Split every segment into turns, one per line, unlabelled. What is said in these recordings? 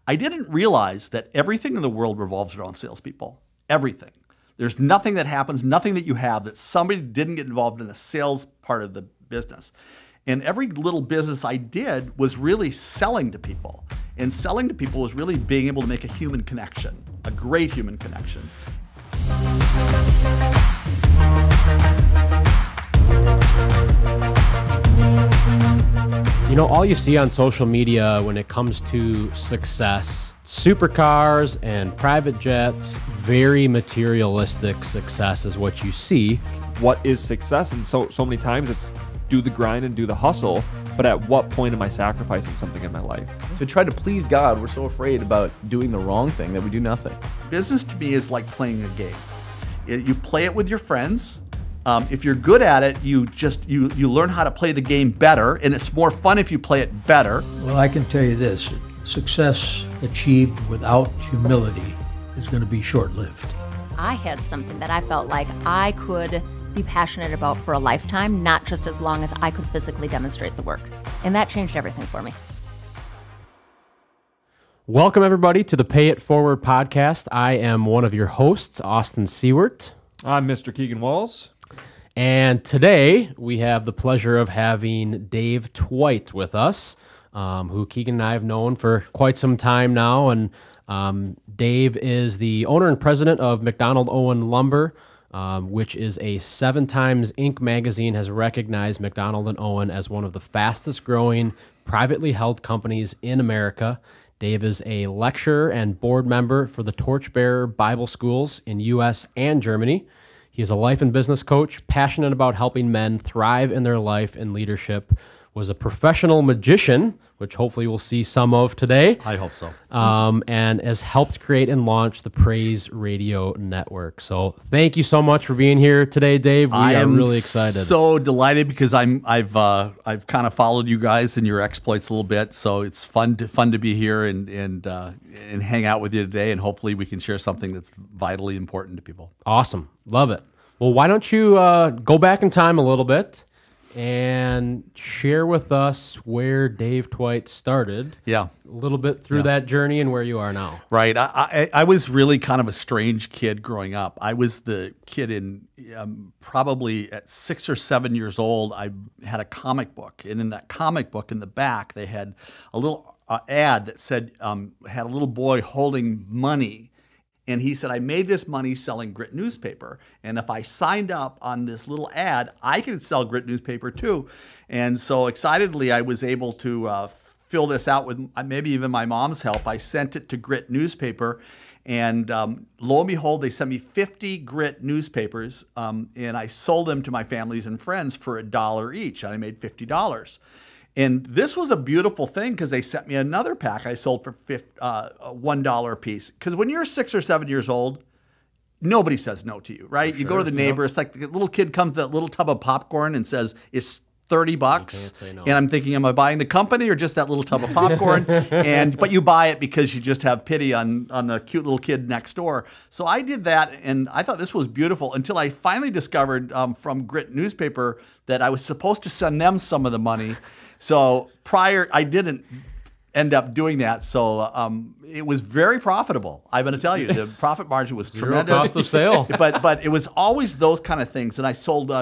I didn't realize that everything in the world revolves around salespeople. Everything. There's nothing that happens, nothing that you have that somebody didn't get involved in the sales part of the business. And every little business I did was really selling to people. And selling to people was really being able to make a human connection, a great human connection.
You know, all you see on social media when it comes to success, supercars and private jets, very materialistic success is what you see.
What is success? And so many times it's do the grind and do the hustle, but at what point am I sacrificing something in my life?
To try to please God, we're so afraid about doing the wrong thing that we do nothing.
Business to me is like playing a game. You play it with your friends. If you're good at it, you learn how to play the game better, and it's more fun if you play it better.
Well, I can tell you this, success achieved without humility is going to be short-lived.
I had something that I felt like I could be passionate about for a lifetime, not just as long as I could physically demonstrate the work. And that changed everything for me.
Welcome, everybody, to the Pay It Forward podcast. I am one of your hosts, Austin Seward.
I'm Mr. Keegan Walls.
And today we have the pleasure of having Dave Twite with us, who Keegan and I have known for quite some time now. And Dave is the owner and president of MacDonald and Owen Lumber, which is a 7 times Inc. magazine has recognized MacDonald and Owen as one of the fastest growing privately held companies in America. Dave is a lecturer and board member for the Torchbearer Bible schools in U.S. and Germany. He is a life and business coach, passionate about helping men thrive in their life and leadership, was a professional magician, which hopefully we'll see some of today.
I hope so.
And has helped create and launch the PRAYZ Radio Network. So thank you so much for being here today, Dave. We are really excited.
So delighted because I've kind of followed you guys and your exploits a little bit. So it's fun to be here and hang out with you today, and hopefully we can share something that's vitally important to people.
Awesome. Love it. Well, why don't you go back in time a little bit and share with us where Dave Twite started.
Yeah.
A little bit through that journey and where you are now.
Right. I was really kind of a strange kid growing up. I was the kid in probably at 6 or 7 years old, I had a comic book. And in that comic book in the back, they had a little ad that said, had a little boy holding money. And he said, I made this money selling Grit newspaper. And if I signed up on this little ad, I could sell Grit newspaper too. And so excitedly, I was able to fill this out with maybe even my mom's help. I sent it to Grit newspaper. And lo and behold, they sent me 50 Grit newspapers. And I sold them to my families and friends for $1 each. And I made $50. And this was a beautiful thing because they sent me another pack I sold for $1 a piece. Because when you're 6 or 7 years old, nobody says no to you, right? You go to the neighbor. It's like the little kid comes to that little tub of popcorn and says, it's $30.
Can't say no.
And I'm thinking, am I buying the company or just that little tub of popcorn? But you buy it because you just have pity on the cute little kid next door. So I did that, and I thought this was beautiful until I finally discovered from Grit newspaper that I was supposed to send them some of the money. So I didn't end up doing that. So it was very profitable. I'm going to tell you, the profit margin was tremendous.
Cost of sale.
but it was always those kind of things. And I sold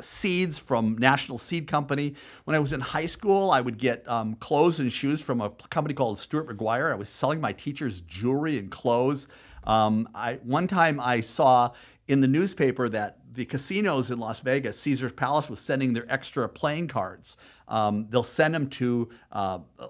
seeds from National Seed Company. When I was in high school, I would get clothes and shoes from a company called Stuart McGuire. I was selling my teachers jewelry and clothes. One time I saw in the newspaper that the casinos in Las Vegas, Caesar's Palace, was sending their extra playing cards. They'll send them to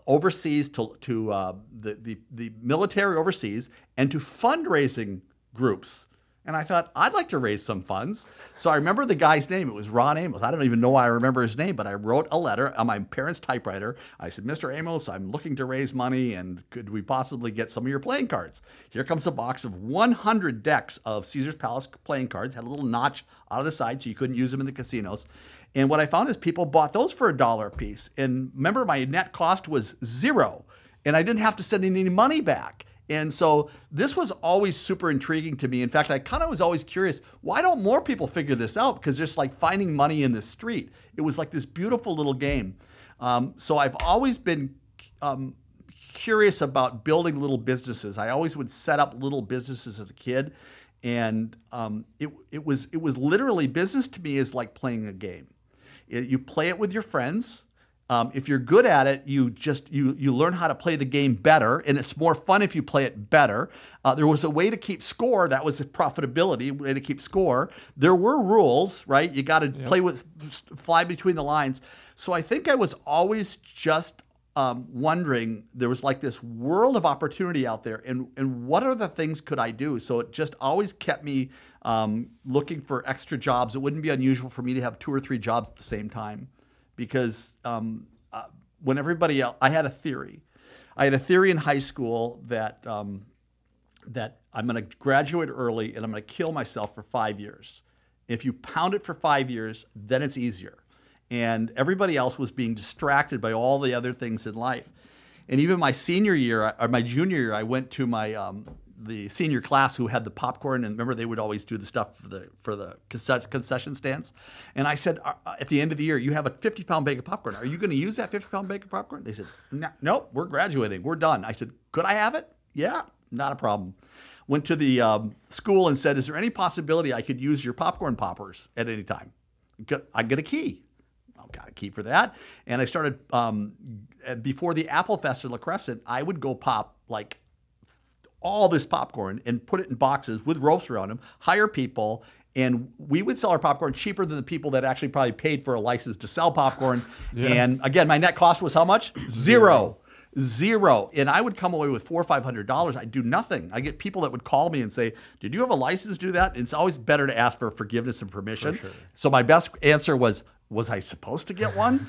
overseas, to the military overseas, and to fundraising groups. And I thought, I'd like to raise some funds. So I remember the guy's name. It was Ron Amos. I don't even know why I remember his name, but I wrote a letter on my parents' typewriter. I said, Mr. Amos, I'm looking to raise money, and could we possibly get some of your playing cards? Here comes a box of 100 decks of Caesar's Palace playing cards. Had a little notch out of the side so you couldn't use them in the casinos. And what I found is people bought those for $1 a piece. And remember, my net cost was $0, and I didn't have to send any money back. And so this was always super intriguing to me. In fact, I kind of was always curious, why don't more people figure this out? Because there's like finding money in the street. It was like this beautiful little game. So I've always been curious about building little businesses. I always would set up little businesses as a kid, and it was literally, business to me is like playing a game. You play it with your friends. If you're good at it, you learn how to play the game better, and it's more fun if you play it better. There was a way to keep score. That was a profitability way to keep score. There were rules, right? You got to fly between the lines. So I think I was always just wondering, there was like this world of opportunity out there, and what other things could I do? So it just always kept me looking for extra jobs. It wouldn't be unusual for me to have 2 or 3 jobs at the same time. Because when everybody else, I had a theory. I had a theory in high school that that I'm going to graduate early and I'm going to kill myself for 5 years. If you pound it for 5 years, then it's easier. And everybody else was being distracted by all the other things in life. And even my senior year or my junior year, I went to my the senior class who had the popcorn, and remember they would always do the stuff for the concession stands. And I said, at the end of the year, you have a 50-pound bag of popcorn. Are you going to use that 50-pound bag of popcorn? They said, nope, we're graduating. We're done. I said, could I have it? Yeah, not a problem. Went to the school and said, is there any possibility I could use your popcorn poppers at any time? I get a key. I've got a key for that. And I started, before the Apple Fest in La Crescent, I would go pop like all this popcorn and put it in boxes with ropes around them, hire people, and we would sell our popcorn cheaper than the people that actually probably paid for a license to sell popcorn. And again, my net cost was how much? Zero. And I would come away with $400 or $500. I'd do nothing. I get people that would call me and say, did you have a license to do that? And it's always better to ask for forgiveness and permission. Sure. So my best answer was I supposed to get one?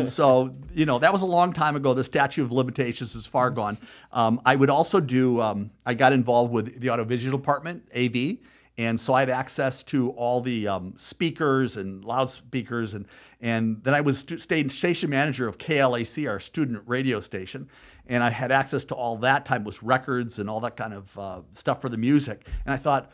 So, that was a long time ago. The statute of limitations is far gone. I would also do, I got involved with the audiovisual department, AV, and so I had access to all the speakers and loudspeakers, and then I was station manager of KLAC, our student radio station, and I had access to all that time with records and all that kind of stuff for the music. And I thought,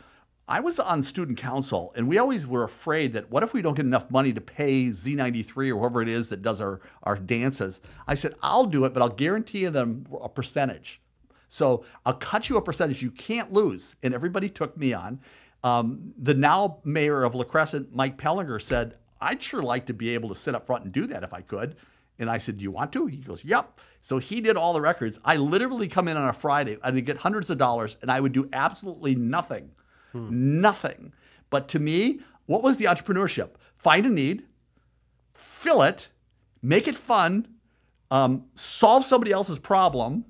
I was on student council, and we always were afraid that what if we don't get enough money to pay Z93 or whoever it is that does our dances? I said, I'll do it, but I'll guarantee them a percentage. So I'll cut you a percentage you can't lose. And everybody took me on. The now mayor of La Crescent, Mike Pellinger, said, I'd sure like to be able to sit up front and do that if I could. And I said, do you want to? He goes, yep. So he did all the records. I literally come in on a Friday, I'd get hundreds of dollars, and I would do absolutely nothing. Nothing. But to me, what was the entrepreneurship? Find a need, fill it, make it fun, solve somebody else's problem,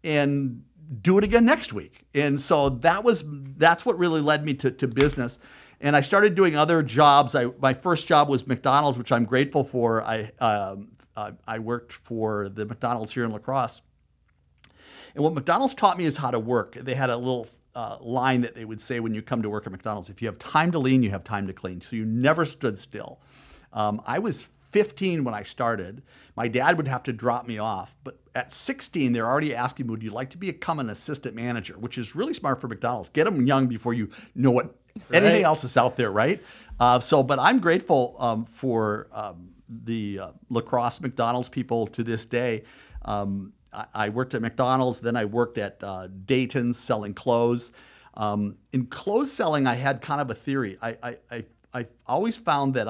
and do it again next week. And so that's what really led me to business. And I started doing other jobs. My first job was McDonald's, which I'm grateful for. I worked for the McDonald's here in La Crosse. And what McDonald's taught me is how to work. They had a little line that they would say when you come to work at McDonald's: if you have time to lean, you have time to clean. So you never stood still. I was 15 when I started. My dad would have to drop me off. But at 16, they're already asking me, would you like to become an assistant manager? Which is really smart for McDonald's. Get them young before you know what anything else is out there, right? But I'm grateful for the La Crosse McDonald's people to this day. I worked at McDonald's, then I worked at Dayton's selling clothes. In clothes selling, I had kind of a theory. I always found that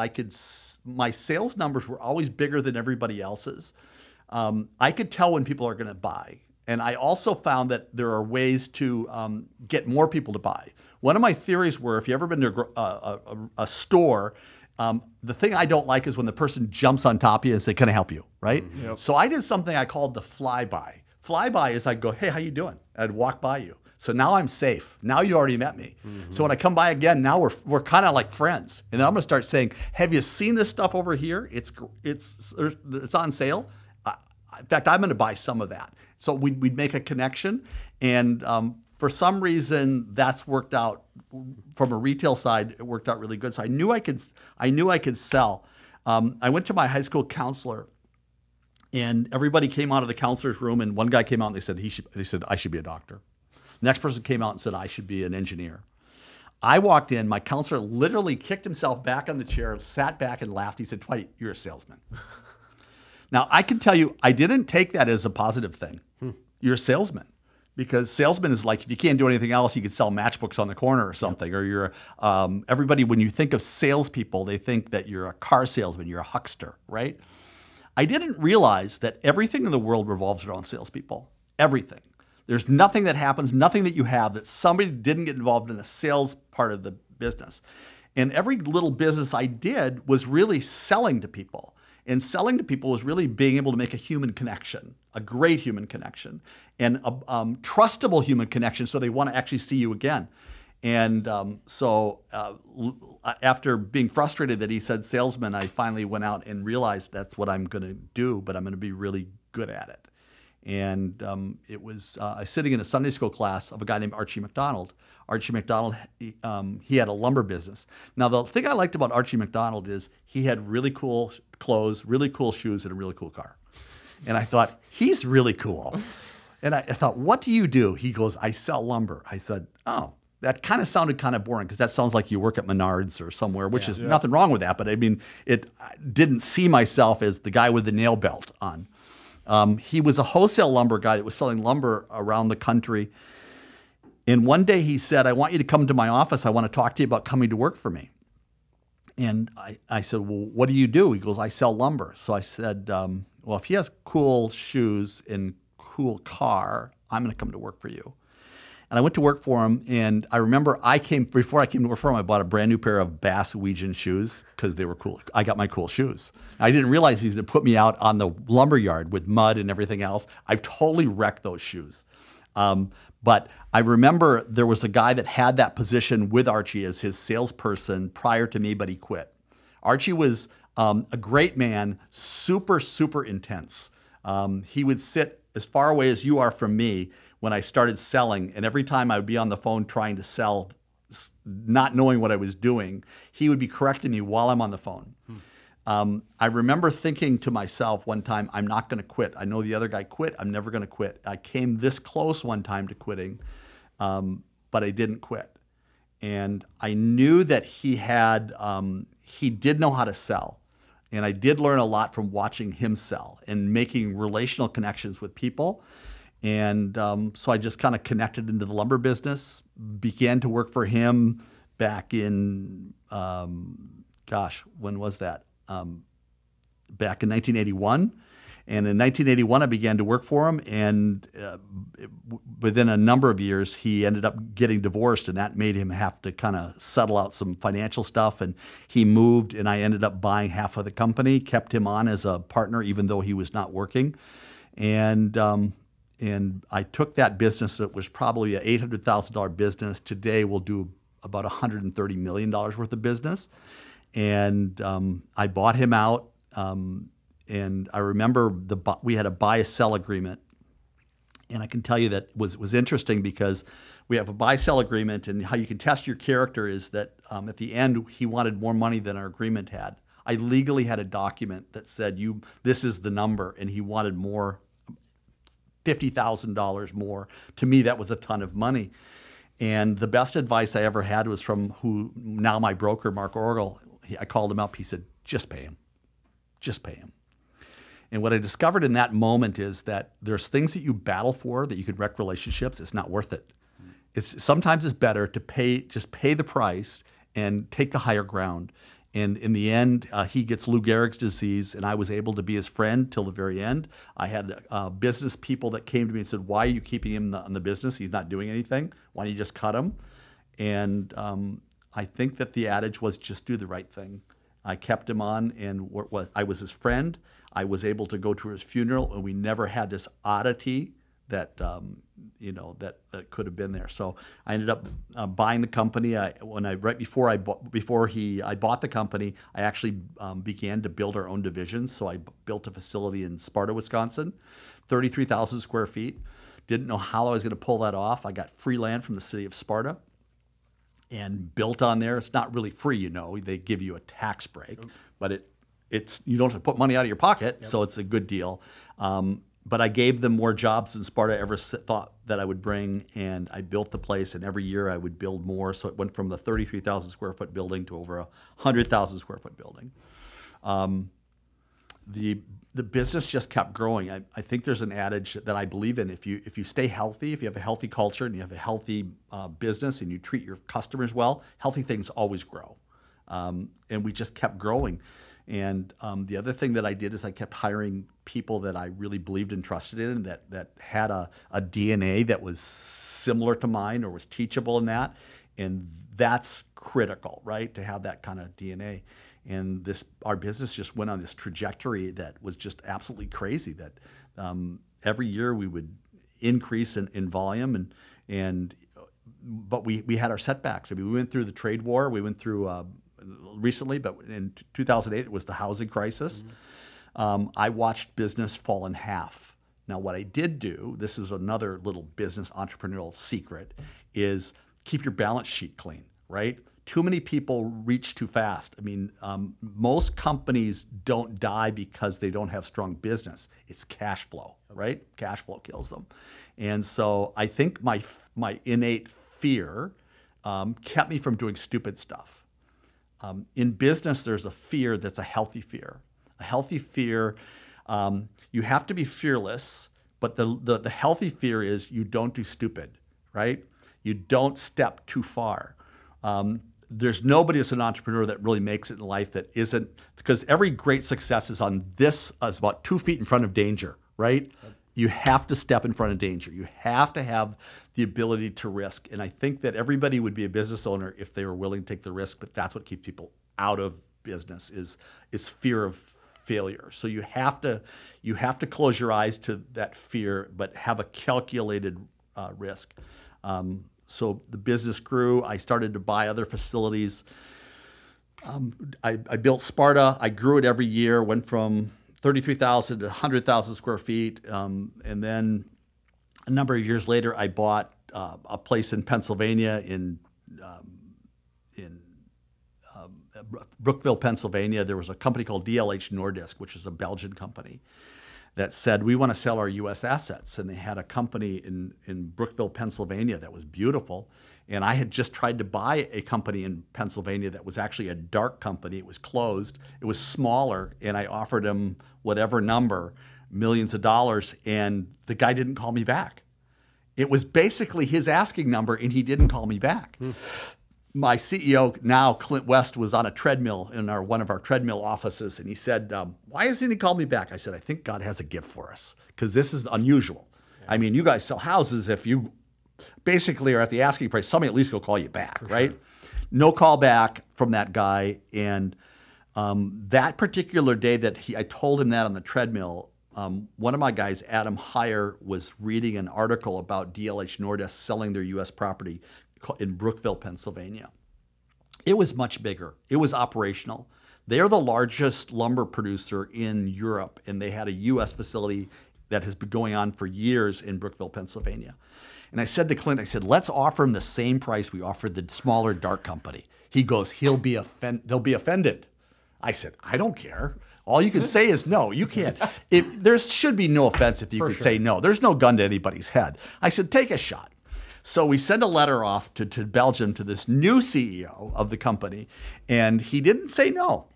my sales numbers were always bigger than everybody else's. I could tell when people are going to buy. And I also found that there are ways to get more people to buy. One of my theories were, if you've ever been to a store, the thing I don't like is when the person jumps on top of you and say, can I help you, right? Yep. So I did something I called the flyby. Flyby is I'd go, hey, how you doing? I'd walk by you. So now I'm safe. Now you already met me. Mm-hmm. So when I come by again, now we're kind of like friends. And then I'm going to start saying, have you seen this stuff over here? It's on sale. In fact, I'm going to buy some of that. So we'd make a connection. And for some reason, that's worked out from a retail side. It worked out really good. So I knew I could sell. I went to my high school counselor, and everybody came out of the counselor's room. And one guy came out and they said I should be a doctor. The next person came out and said I should be an engineer. I walked in. My counselor literally kicked himself back on the chair, sat back and laughed. He said, Twite, you're a salesman. Now, I can tell you, I didn't take that as a positive thing. you're a salesman. Because salesman is like, if you can't do anything else, you could sell matchbooks on the corner or something. Or you're everybody, when you think of salespeople, they think that you're a car salesman, you're a huckster, right? I didn't realize that everything in the world revolves around salespeople. Everything. There's nothing that happens, nothing that you have that somebody didn't get involved in the sales part of the business. And every little business I did was really selling to people. And selling to people was really being able to make a human connection, a great human connection, and a trustable human connection so they want to actually see you again. And so after being frustrated that he said salesman, I finally went out and realized that's what I'm going to do, but I'm going to be really good at it. And it was I was sitting in a Sunday school class of a guy named Archie MacDonald. Archie MacDonald, he had a lumber business. Now, the thing I liked about Archie MacDonald is he had really cool clothes, really cool shoes, and a really cool car. And I thought, he's really cool. And I thought, what do you do? He goes, I sell lumber. I said, oh, that kind of sounded kind of boring because that sounds like you work at Menards or somewhere, which is nothing wrong with that. But I mean, I didn't see myself as the guy with the nail belt on. He was a wholesale lumber guy that was selling lumber around the country. And one day he said, I want you to come to my office. I want to talk to you about coming to work for me. And I said, well, what do you do? He goes, I sell lumber. So I said, well, if he has cool shoes and cool car, I'm going to come to work for you. And I went to work for him. And I remember before I came to work for him, I bought a brand new pair of Bass Weegian shoes because they were cool. I got my cool shoes. I didn't realize he was going to put me out on the lumber yard with mud and everything else. I've totally wrecked those shoes. But I remember there was a guy that had that position with Archie as his salesperson prior to me, but he quit. Archie was a great man, super, super intense. He would sit as far away as you are from me when I started selling, and every time I would be on the phone trying to sell, not knowing what I was doing, he would be correcting me while I'm on the phone. I remember thinking to myself one time, I'm not going to quit. I know the other guy quit. I'm never going to quit. I came this close one time to quitting, but I didn't quit. And I knew that he did know how to sell. And I did learn a lot from watching him sell and making relational connections with people. And so I just kind of connected into the lumber business, began to work for him back in, when was that? Back in 1981. And in 1981, I began to work for him. And within a number of years, he ended up getting divorced, and that made him have to kind of settle out some financial stuff. And he moved, and I ended up buying half of the company, kept him on as a partner, even though he was not working. And I took that business that was probably an $800,000 business. Today, we'll do about $130 million worth of business. And I bought him out, and I remember we had a buy-sell agreement. And I can tell you that was interesting because we have a buy-sell agreement, and how you can test your character is that at the end, he wanted more money than our agreement had. I legally had a document that said, this is the number, and he wanted more, $50,000 more. To me, that was a ton of money. And the best advice I ever had was from now my broker, Mark Orgel. I called him up. He said, just pay him. Just pay him. And what I discovered in that moment is that there's things that you battle for that you could wreck relationships. It's not worth it. Sometimes it's better to just pay the price and take the higher ground. And in the end, he gets Lou Gehrig's disease, and I was able to be his friend till the very end. I had business people that came to me and said, why are you keeping him in the business? He's not doing anything. Why don't you just cut him? And I think that the adage was just do the right thing. I kept him on, and I was his friend. I was able to go to his funeral, and we never had this oddity that that could have been there. So I ended up buying the company. Right before I bought the company, I actually began to build our own divisions. So I built a facility in Sparta, Wisconsin, 33,000 square feet. Didn't know how I was going to pull that off. I got free land from the city of Sparta and built on there. It's not really free, They give you a tax break, but you don't have to put money out of your pocket, so it's a good deal. But I gave them more jobs than Sparta ever thought that I would bring, and I built the place, and every year I would build more. So it went from the 33,000 square foot building to over a 100,000 square foot building. the business just kept growing. I think there's an adage that I believe in. If you stay healthy, if you have a healthy culture and you have a healthy business and you treat your customers well, healthy things always grow. And we just kept growing. And the other thing that I did is I kept hiring people that I really believed and trusted in, that had a DNA that was similar to mine or was teachable in that. And that's critical, right, to have that kind of DNA. And our business just went on this trajectory that was just absolutely crazy. That every year we would increase in volume, but we had our setbacks. I mean, we went through the trade war. We went through recently, but in 2008 it was the housing crisis. I watched business fall in half. Now, what I did do, this is another little business entrepreneurial secret, is keep your balance sheet clean, right? Too many people reach too fast. I mean, most companies don't die because they don't have strong business. It's cash flow, right? Cash flow kills them. And so I think my innate fear kept me from doing stupid stuff. In business, there's a fear that's a healthy fear. A healthy fear, you have to be fearless, but the healthy fear is you don't do stupid, right? You don't step too far. There's nobody as an entrepreneur that really makes it in life that isn't, because every great success is is about 2 feet in front of danger, right? You have to step in front of danger. You have to have the ability to risk. And I think that everybody would be a business owner if they were willing to take the risk, but that's what keeps people out of business is fear of failure. So you have to close your eyes to that fear, but have a calculated risk. So the business grew. I started to buy other facilities. I built Sparta. I grew it every year, went from 33,000 to 100,000 square feet. And then a number of years later, I bought a place in Pennsylvania in Brookville, Pennsylvania. There was a company called DLH Nordisk, which is a Belgian company, that said, we want to sell our U.S. assets. And they had a company in Brookville, Pennsylvania that was beautiful. And I had just tried to buy a company in Pennsylvania that was actually a dark company. It was closed. It was smaller. And I offered him whatever number, millions of dollars. And the guy didn't call me back. It was basically his asking number, and he didn't call me back. My CEO now, Clint West, was on a treadmill in one of our treadmill offices, and he said, why hasn't he called me back? I said, I think God has a gift for us, because this is unusual. I mean, you guys sell houses. If you basically are at the asking price, somebody at least will call you back, right? Sure. No call back from that guy. And that particular day that I told him that on the treadmill, one of my guys, Adam Heyer, was reading an article about DLH Nordisk selling their U.S. property in Brookville, Pennsylvania. It was much bigger. It was operational. They're the largest lumber producer in Europe, and they had a U.S. facility that has been going on for years in Brookville, Pennsylvania. And I said to Clint, I said, let's offer him the same price we offered the smaller dark company. He goes, they'll be offended. I said, I don't care. All you can say is no. You can't. There should be no offense if you could say no. There's no gun to anybody's head. I said, take a shot. So we sent a letter off to Belgium to this new CEO of the company, and he didn't say no.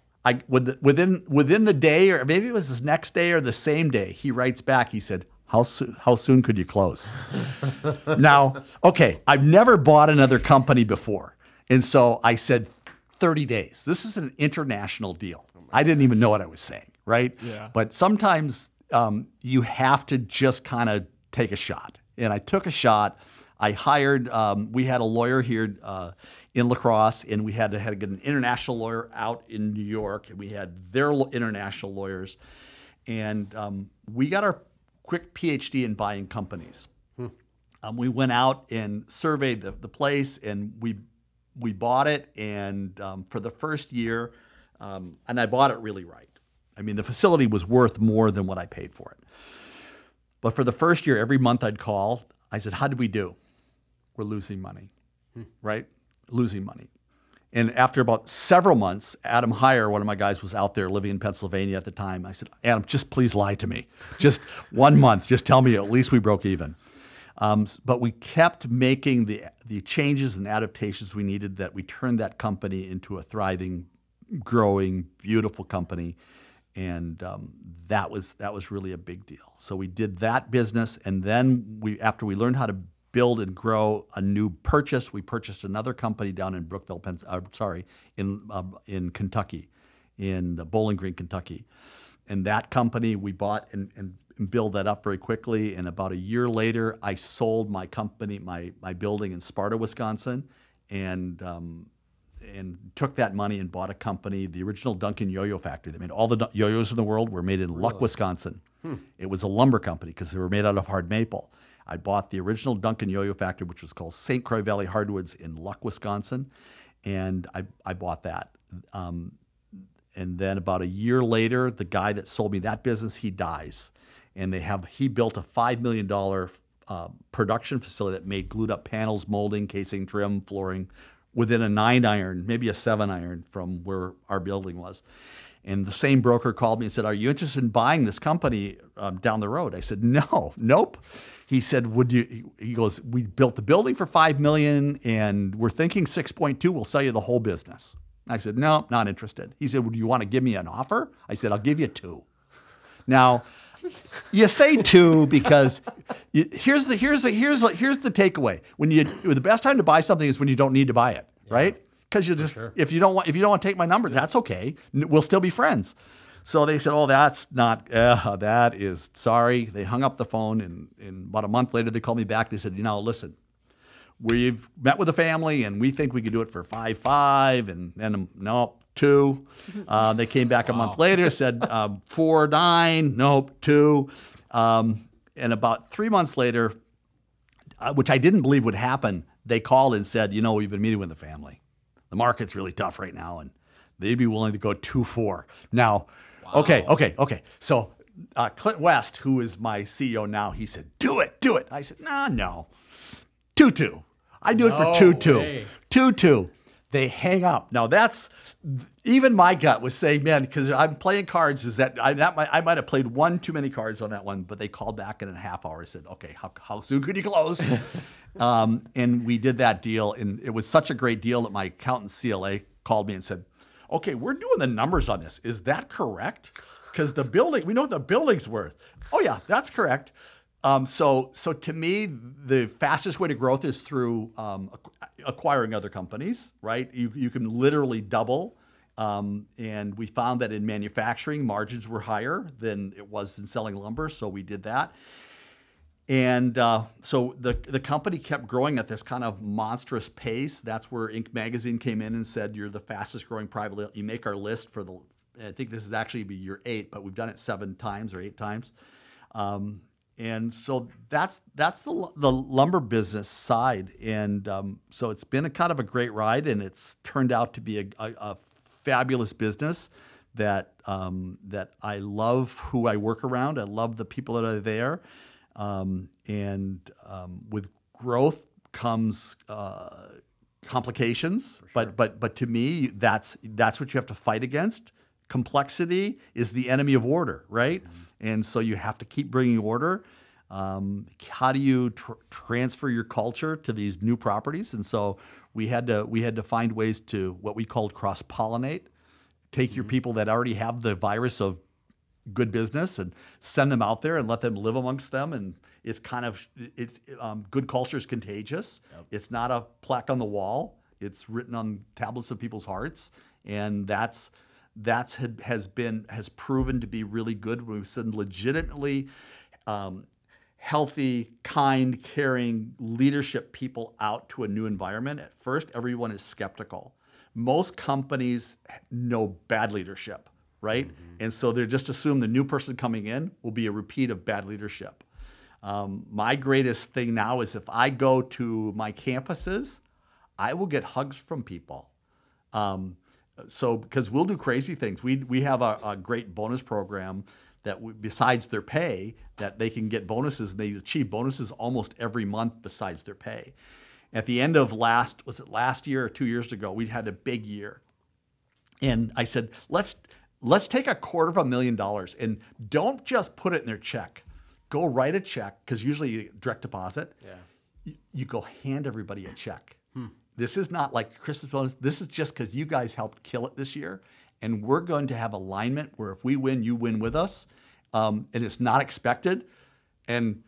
Within the day, or maybe it was his next day or the same day, he writes back. He said, how soon could you close? Now, okay, I've never bought another company before, and so I said 30 days. This is an international deal. I didn't even know what I was saying, right? Yeah. But sometimes you have to just kind of take a shot, and I took a shot. I hired, we had a lawyer here in La Crosse, and we had to get an international lawyer out in New York, and we had their international lawyers. And we got our quick PhD in buying companies. We went out and surveyed the place, and we bought it. And for the first year, and I bought it really right. I mean, the facility was worth more than what I paid for it. But for the first year, every month I'd call. I said, how did we do? We're losing money, right? Losing money. And after about several months, Adam Heyer, one of my guys, was out there living in Pennsylvania at the time. I said, Adam, just please lie to me. Just 1 month. Just tell me at least we broke even. But we kept making the changes and adaptations we needed, that we turned that company into a thriving, growing, beautiful company. And that was really a big deal. So we did that business, and then after we learned how to build and grow a new purchase, we purchased another company down in Brookville, in Kentucky, in Bowling Green, Kentucky. And that company we bought and built that up very quickly. And about a year later, I sold my company, my building in Sparta, Wisconsin, and took that money and bought a company, the original Duncan yo-yo factory that made all the yo-yos in the world were made in Luck, Wisconsin. It was a lumber company because they were made out of hard maple. I bought the original Duncan yo-yo factory, which was called St. Croix Valley Hardwoods in Luck, Wisconsin, and I bought that. And then about a year later, the guy that sold me that business, he dies. And he built a $5 million production facility that made glued up panels, molding, casing, trim, flooring, within a 9-iron, maybe a 7-iron from where our building was. And the same broker called me and said, "Are you interested in buying this company down the road?" I said, nope. He said, "Would you?" He goes, "We built the building for $5 million, and we're thinking 6.2. We'll sell you the whole business." I said, "No, not interested." He said, "Would you want to give me an offer?" I said, "I'll give you 2." Now, you say 2 because here's the takeaway. The best time to buy something is when you don't need to buy it, right? Because if you don't want to take my number, that's okay. We'll still be friends. So they said, "Oh, that's not. That is sorry." They hung up the phone, and about a month later, they called me back. They said, "Listen, we've met with the family, and we think we could do it for 5.5." And then no, 2. They came back a month later, said 4.9. Nope, 2. And about 3 months later, which I didn't believe would happen, they called and said, "We've been meeting with the family. The market's really tough right now, and they'd be willing to go 2.4." Now, okay. So Clint West, who is my CEO now, he said, "Do it. I said, no. 2.2. I do it for 2.2. 2.2. They hang up. Now even my gut was saying, man, because I'm playing cards, I might have played one too many cards on that one, but they called back in a half hour and said, "Okay, how soon could you close?" And we did that deal, and it was such a great deal that my accountant CLA called me and said, "Okay, we're doing the numbers on this. Is that correct? Because we know what the building's worth." "Oh yeah, that's correct." So to me, the fastest way to growth is through acquiring other companies, right? You can literally double. And we found that in manufacturing, margins were higher than it was in selling lumber, so we did that. And so the company kept growing at this kind of monstrous pace. That's where Inc. magazine came in and said, "You're the fastest growing privately." You make our list I think this is actually be year 8, but we've done it 7 times or 8 times. And so that's the lumber business side. And so it's been a kind of a great ride, and it's turned out to be a fabulous business that I love who I work around. I love the people that are there. With growth comes complications, sure. but to me, that's what you have to fight against. Complexity is the enemy of order, right? Mm-hmm. And so you have to keep bringing order. How do you transfer your culture to these new properties? And so we had to find ways to what we called cross-pollinate. Take your people that already have the virus of good business and send them out there and let them live amongst them. And it's good culture is contagious. Yep. It's not a plaque on the wall. It's written on tablets of people's hearts, and has proven to be really good. We've sent legitimately healthy, kind, caring leadership people out to a new environment. At first, everyone is skeptical. Most companies know bad leadership, right? Mm-hmm. And so they just assume the new person coming in will be a repeat of bad leadership. My greatest thing now is if I go to my campuses, I will get hugs from people. Because we'll do crazy things. We have a great bonus program that besides their pay, that they can get bonuses, and they achieve bonuses almost every month besides their pay. At the end of last year or 2 years ago, we had a big year. And I said, let's take $250,000 and don't just put it in their check. Go write a check, because usually you direct deposit. Yeah. You go hand everybody a check. This is not like Christmas bonus. This is just because you guys helped kill it this year. and we're going to have alignment where if we win, you win with us, and it's not expected. And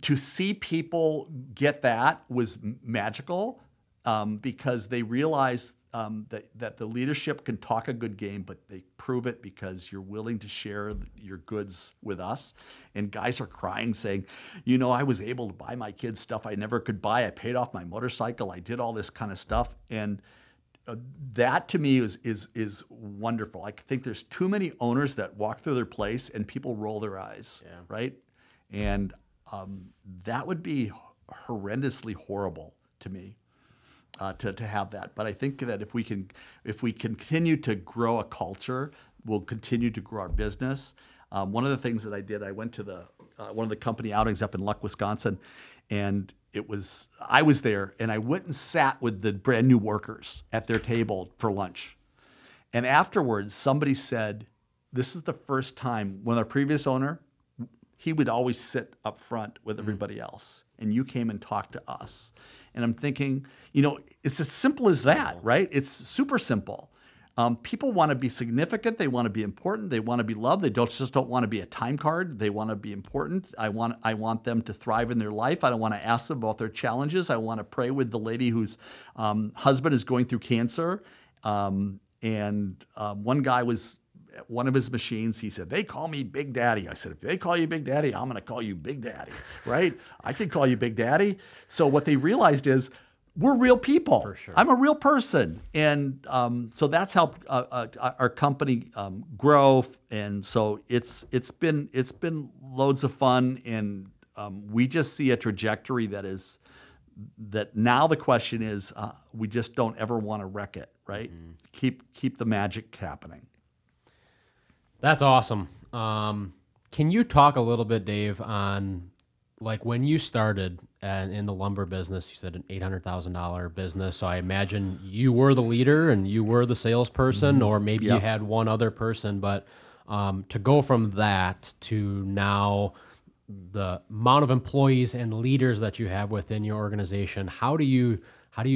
to see people get that was magical, because they realize that the leadership can talk a good game, but they prove it because you're willing to share your goods with us. And guys are crying saying, I was able to buy my kids stuff I never could buy. I paid off my motorcycle. I did all this kind of stuff. And that to me is wonderful. I think there's too many owners that walk through their place and people roll their eyes, right? And that would be horrendously horrible to me. To have that, but I think that if we continue to grow a culture, we'll continue to grow our business. One of the things that I did, I went to one of the company outings up in Luck, Wisconsin, and I was there, and I went and sat with the brand new workers at their table for lunch, and afterwards somebody said, "This is the first time." When our previous owner, he would always sit up front with everybody else, and you came and talked to us. And I'm thinking, it's as simple as that, right? It's super simple. People want to be significant. They want to be important. They want to be loved. They just don't want to be a time card. They want to be important. I want them to thrive in their life. I don't want to ask them about their challenges. I want to pray with the lady whose husband is going through cancer. One guy was at one of his machines. He said, "They call me Big Daddy." I said, "If they call you Big Daddy, I'm going to call you Big Daddy," right? I can call you Big Daddy. So what they realized is we're real people.
For sure.
I'm a real person. And so that's helped our company grow. And so it's been loads of fun. And we just see a trajectory that now the question is, we just don't ever want to wreck it, right? Mm-hmm. Keep the magic happening.
That's awesome. Can you talk a little bit, Dave, on like when you started in the lumber business? You said an $800,000 business. So I imagine you were the leader and you were the salesperson, or maybe you had one other person. But to go from that to now the amount of employees and leaders that you have within your organization, how do you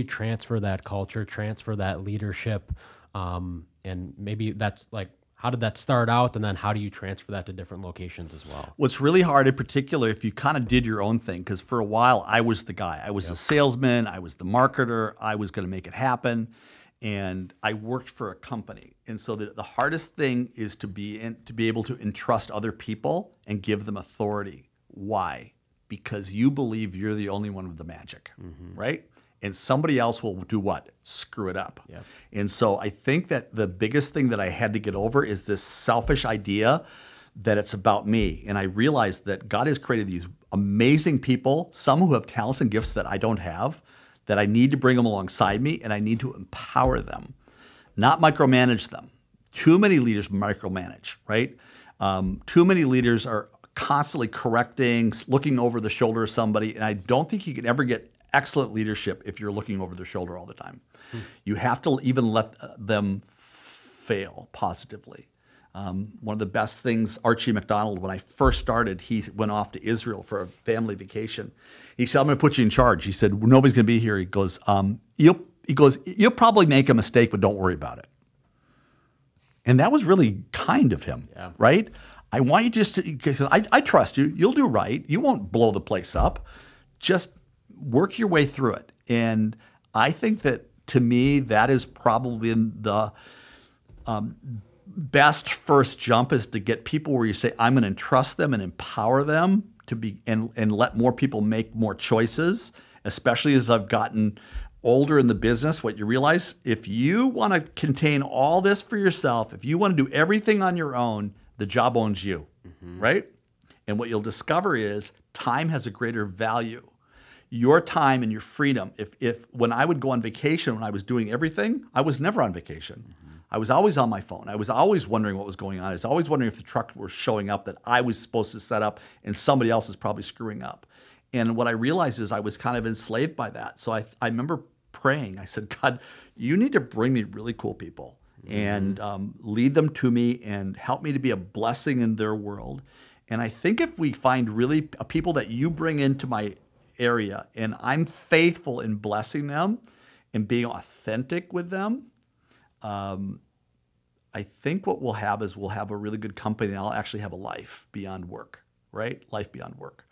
transfer that culture, transfer that leadership, and maybe that's like, how did that start out, and then how do you transfer that to different locations as well?
What's really hard, in particular, if you kind of did your own thing, because for a while I was the guy. I was the salesman. I was the marketer. I was going to make it happen, and I worked for a company. And so the hardest thing is to be able to entrust other people and give them authority. Why? Because you believe you're the only one with the magic, right? And somebody else will do what? Screw it up. Yep. And so I think that the biggest thing that I had to get over is this selfish idea that it's about me. And I realized that God has created these amazing people, some who have talents and gifts that I don't have, that I need to bring them alongside me, and I need to empower them, not micromanage them. Too many leaders micromanage, right? Too many leaders are constantly correcting, looking over the shoulder of somebody, and I don't think you can ever get excellent leadership if you're looking over their shoulder all the time. You have to even let them fail positively. One of the best things, Archie MacDonald, when I first started, he went off to Israel for a family vacation. He said, "I'm going to put you in charge." He said, "Nobody's going to be here." He goes, "You'll probably make a mistake, but don't worry about it." And that was really kind of him, right? I want you just to, because I trust you. You'll do right. You won't blow the place up. Just work your way through it. And I think that, to me, that is probably the best first jump, is to get people where you say, I'm going to entrust them and empower them to be, and let more people make more choices, especially as I've gotten older in the business. What you realize, if you want to contain all this for yourself, if you want to do everything on your own, the job owns you, right? And what you'll discover is time has a greater value. Your time and your freedom. If when I would go on vacation, when I was doing everything, I was never on vacation. I was always on my phone. I was always wondering what was going on. I was always wondering if the truck was showing up that I was supposed to set up and somebody else is probably screwing up. And what I realized is I was kind of enslaved by that. So I remember praying. I said, "God, you need to bring me really cool people and lead them to me and help me to be a blessing in their world." And I think if we find really people that you bring into my area, and I'm faithful in blessing them and being authentic with them, I think what we'll have is we'll have a really good company, and I'll actually have a life beyond work, right? Life beyond work.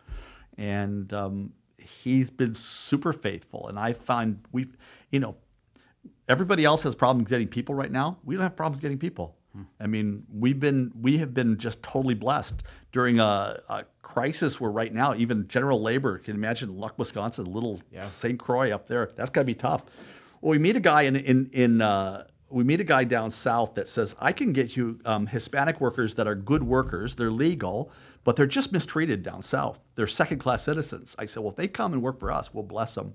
And he's been super faithful. And I find everybody else has problems getting people right now. We don't have problems getting people. I mean, we have been just totally blessed during a crisis where right now, even general labor, can you imagine Luck, Wisconsin, little St. Croix up there. That's got to be tough. Well, we meet a guy we meet a guy down south that says, I can get you Hispanic workers that are good workers. They're legal, but they're just mistreated down south. They're second-class citizens. I said, well, if they come and work for us, we'll bless them.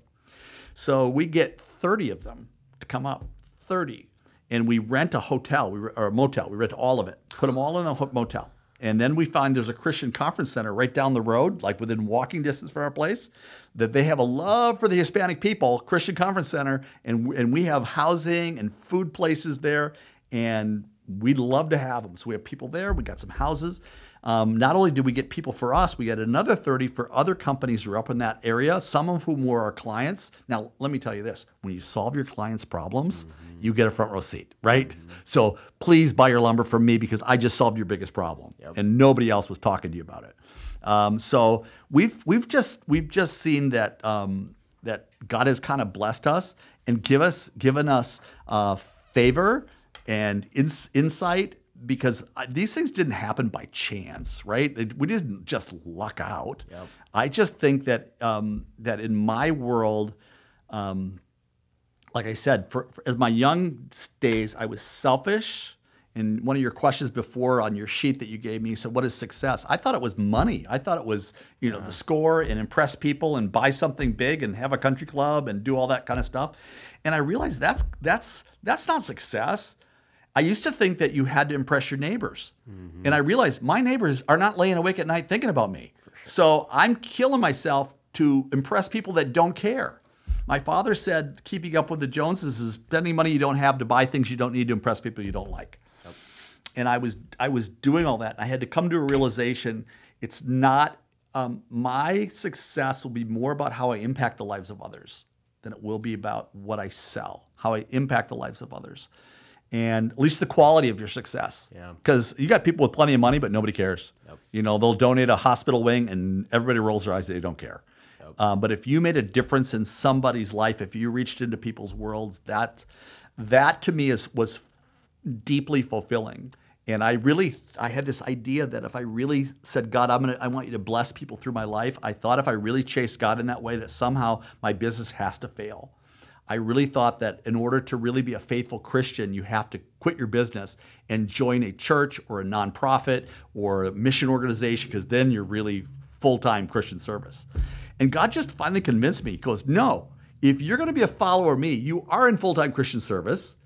So we get 30 of them to come up, 30. And we rent a hotel or a motel. We rent all of it, put them all in a motel. And then we find there's a Christian conference center right down the road, like within walking distance from our place, that they have a love for the Hispanic people, Christian conference center, and we have housing and food places there, and we'd love to have them. So we have people there. We got some houses. Not only do we get people for us, we get another 30 for other companies who are up in that area, some of whom were our clients. Now, let me tell you this. When you solve your clients' problems, you get a front row seat, right? So please buy your lumber from me because I just solved your biggest problem, and nobody else was talking to you about it. So we've just seen that that God has kind of blessed us and given us favor and insight, because these things didn't happen by chance, right? We didn't just luck out. I just think that that in my world, like I said, for as my young days, I was selfish. And one of your questions before on your sheet that you gave me, you said, what is success? I thought it was money. I thought it was, the score and impress people and buy something big and have a country club and do all that kind of stuff. And I realized that's not success. I used to think that you had to impress your neighbors. And I realized my neighbors are not laying awake at night thinking about me. So I'm killing myself to impress people that don't care. My father said, keeping up with the Joneses is spending money you don't have to buy things you don't need to impress people you don't like. And I was doing all that. I had to come to a realization, it's not, my success will be more about how I impact the lives of others than it will be about what I sell, how I impact the lives of others. And at least the quality of your success. Because you got people with plenty of money, but nobody cares. They'll donate a hospital wing and everybody rolls their eyes, they don't care. But if you made a difference in somebody's life, if you reached into people's worlds, that to me was deeply fulfilling. And I had this idea that if I really said, God, I want you to bless people through my life, I thought if I really chased God in that way, that somehow my business has to fail. I really thought that in order to really be a faithful Christian, you have to quit your business and join a church or a nonprofit or a mission organization, because then you're really full-time Christian service. And God just finally convinced me. He goes, no, if you're going to be a follower of me, you are in full-time Christian service.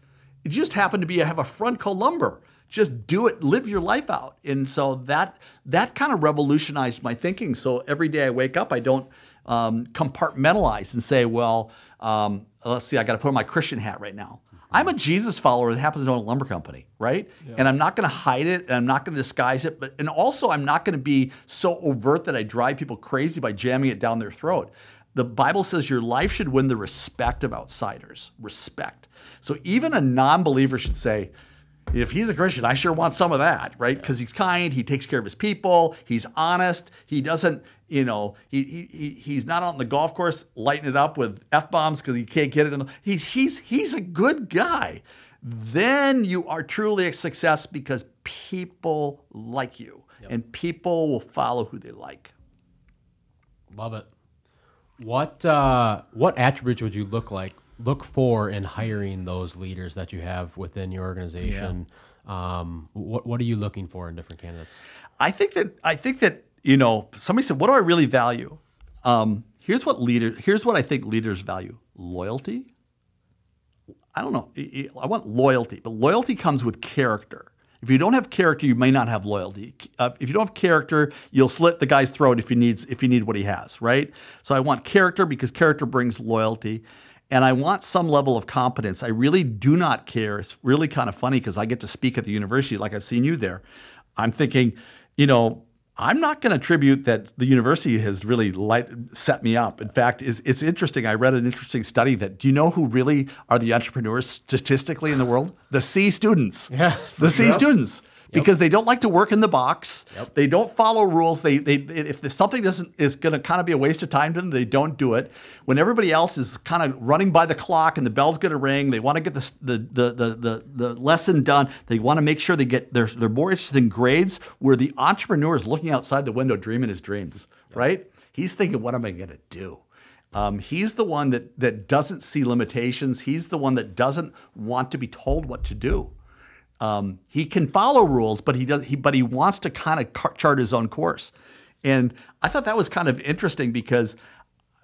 It just happened to have a front called lumber. Just do it, live your life out. And so that kind of revolutionized my thinking. So every day I wake up, I don't compartmentalize and say, well, let's see, I got to put on my Christian hat right now. I'm a Jesus follower that happens to own a lumber company, right? And I'm not going to hide it, and I'm not going to disguise it, and also I'm not going to be so overt that I drive people crazy by jamming it down their throat. The Bible says your life should win the respect of outsiders. Respect. So even a non-believer should say, if he's a Christian, I sure want some of that, right? Because he's kind, he takes care of his people, he's honest, he doesn't, he's not out on the golf course lighting it up with F-bombs because he can't get it. He's a good guy. Then you are truly a success because people like you, and people will follow who they like.
Love it. What attributes would you look for in hiring those leaders that you have within your organization? What are you looking for in different candidates? I think
that somebody said, what do I really value? Here's what I think leaders value: loyalty. I don't know. I want loyalty, but loyalty comes with character. If you don't have character, you may not have loyalty. If you don't have character, you'll slit the guy's throat if you need what he has, right? So I want character because character brings loyalty. And I want some level of competence. I really do not care. It's really kind of funny because I get to speak at the university like I've seen you there. I'm thinking, I'm not going to attribute that the university has really set me up. In fact, it's interesting. I read an interesting study that, do you know who really are the entrepreneurs statistically in the world? The C students.
Yeah.
The C students. Because they don't like to work in the box.
Yep.
They don't follow rules. If something is going to kind of be a waste of time to them, they don't do it. When everybody else is kind of running by the clock and the bell's going to ring, they want to get the lesson done. They want to make sure they're more interested in grades. Where the entrepreneur is looking outside the window, dreaming his dreams. Right? He's thinking, what am I going to do? He's the one that doesn't see limitations. He's the one that doesn't want to be told what to do. He can follow rules, but he wants to kind of chart his own course. And I thought that was kind of interesting because,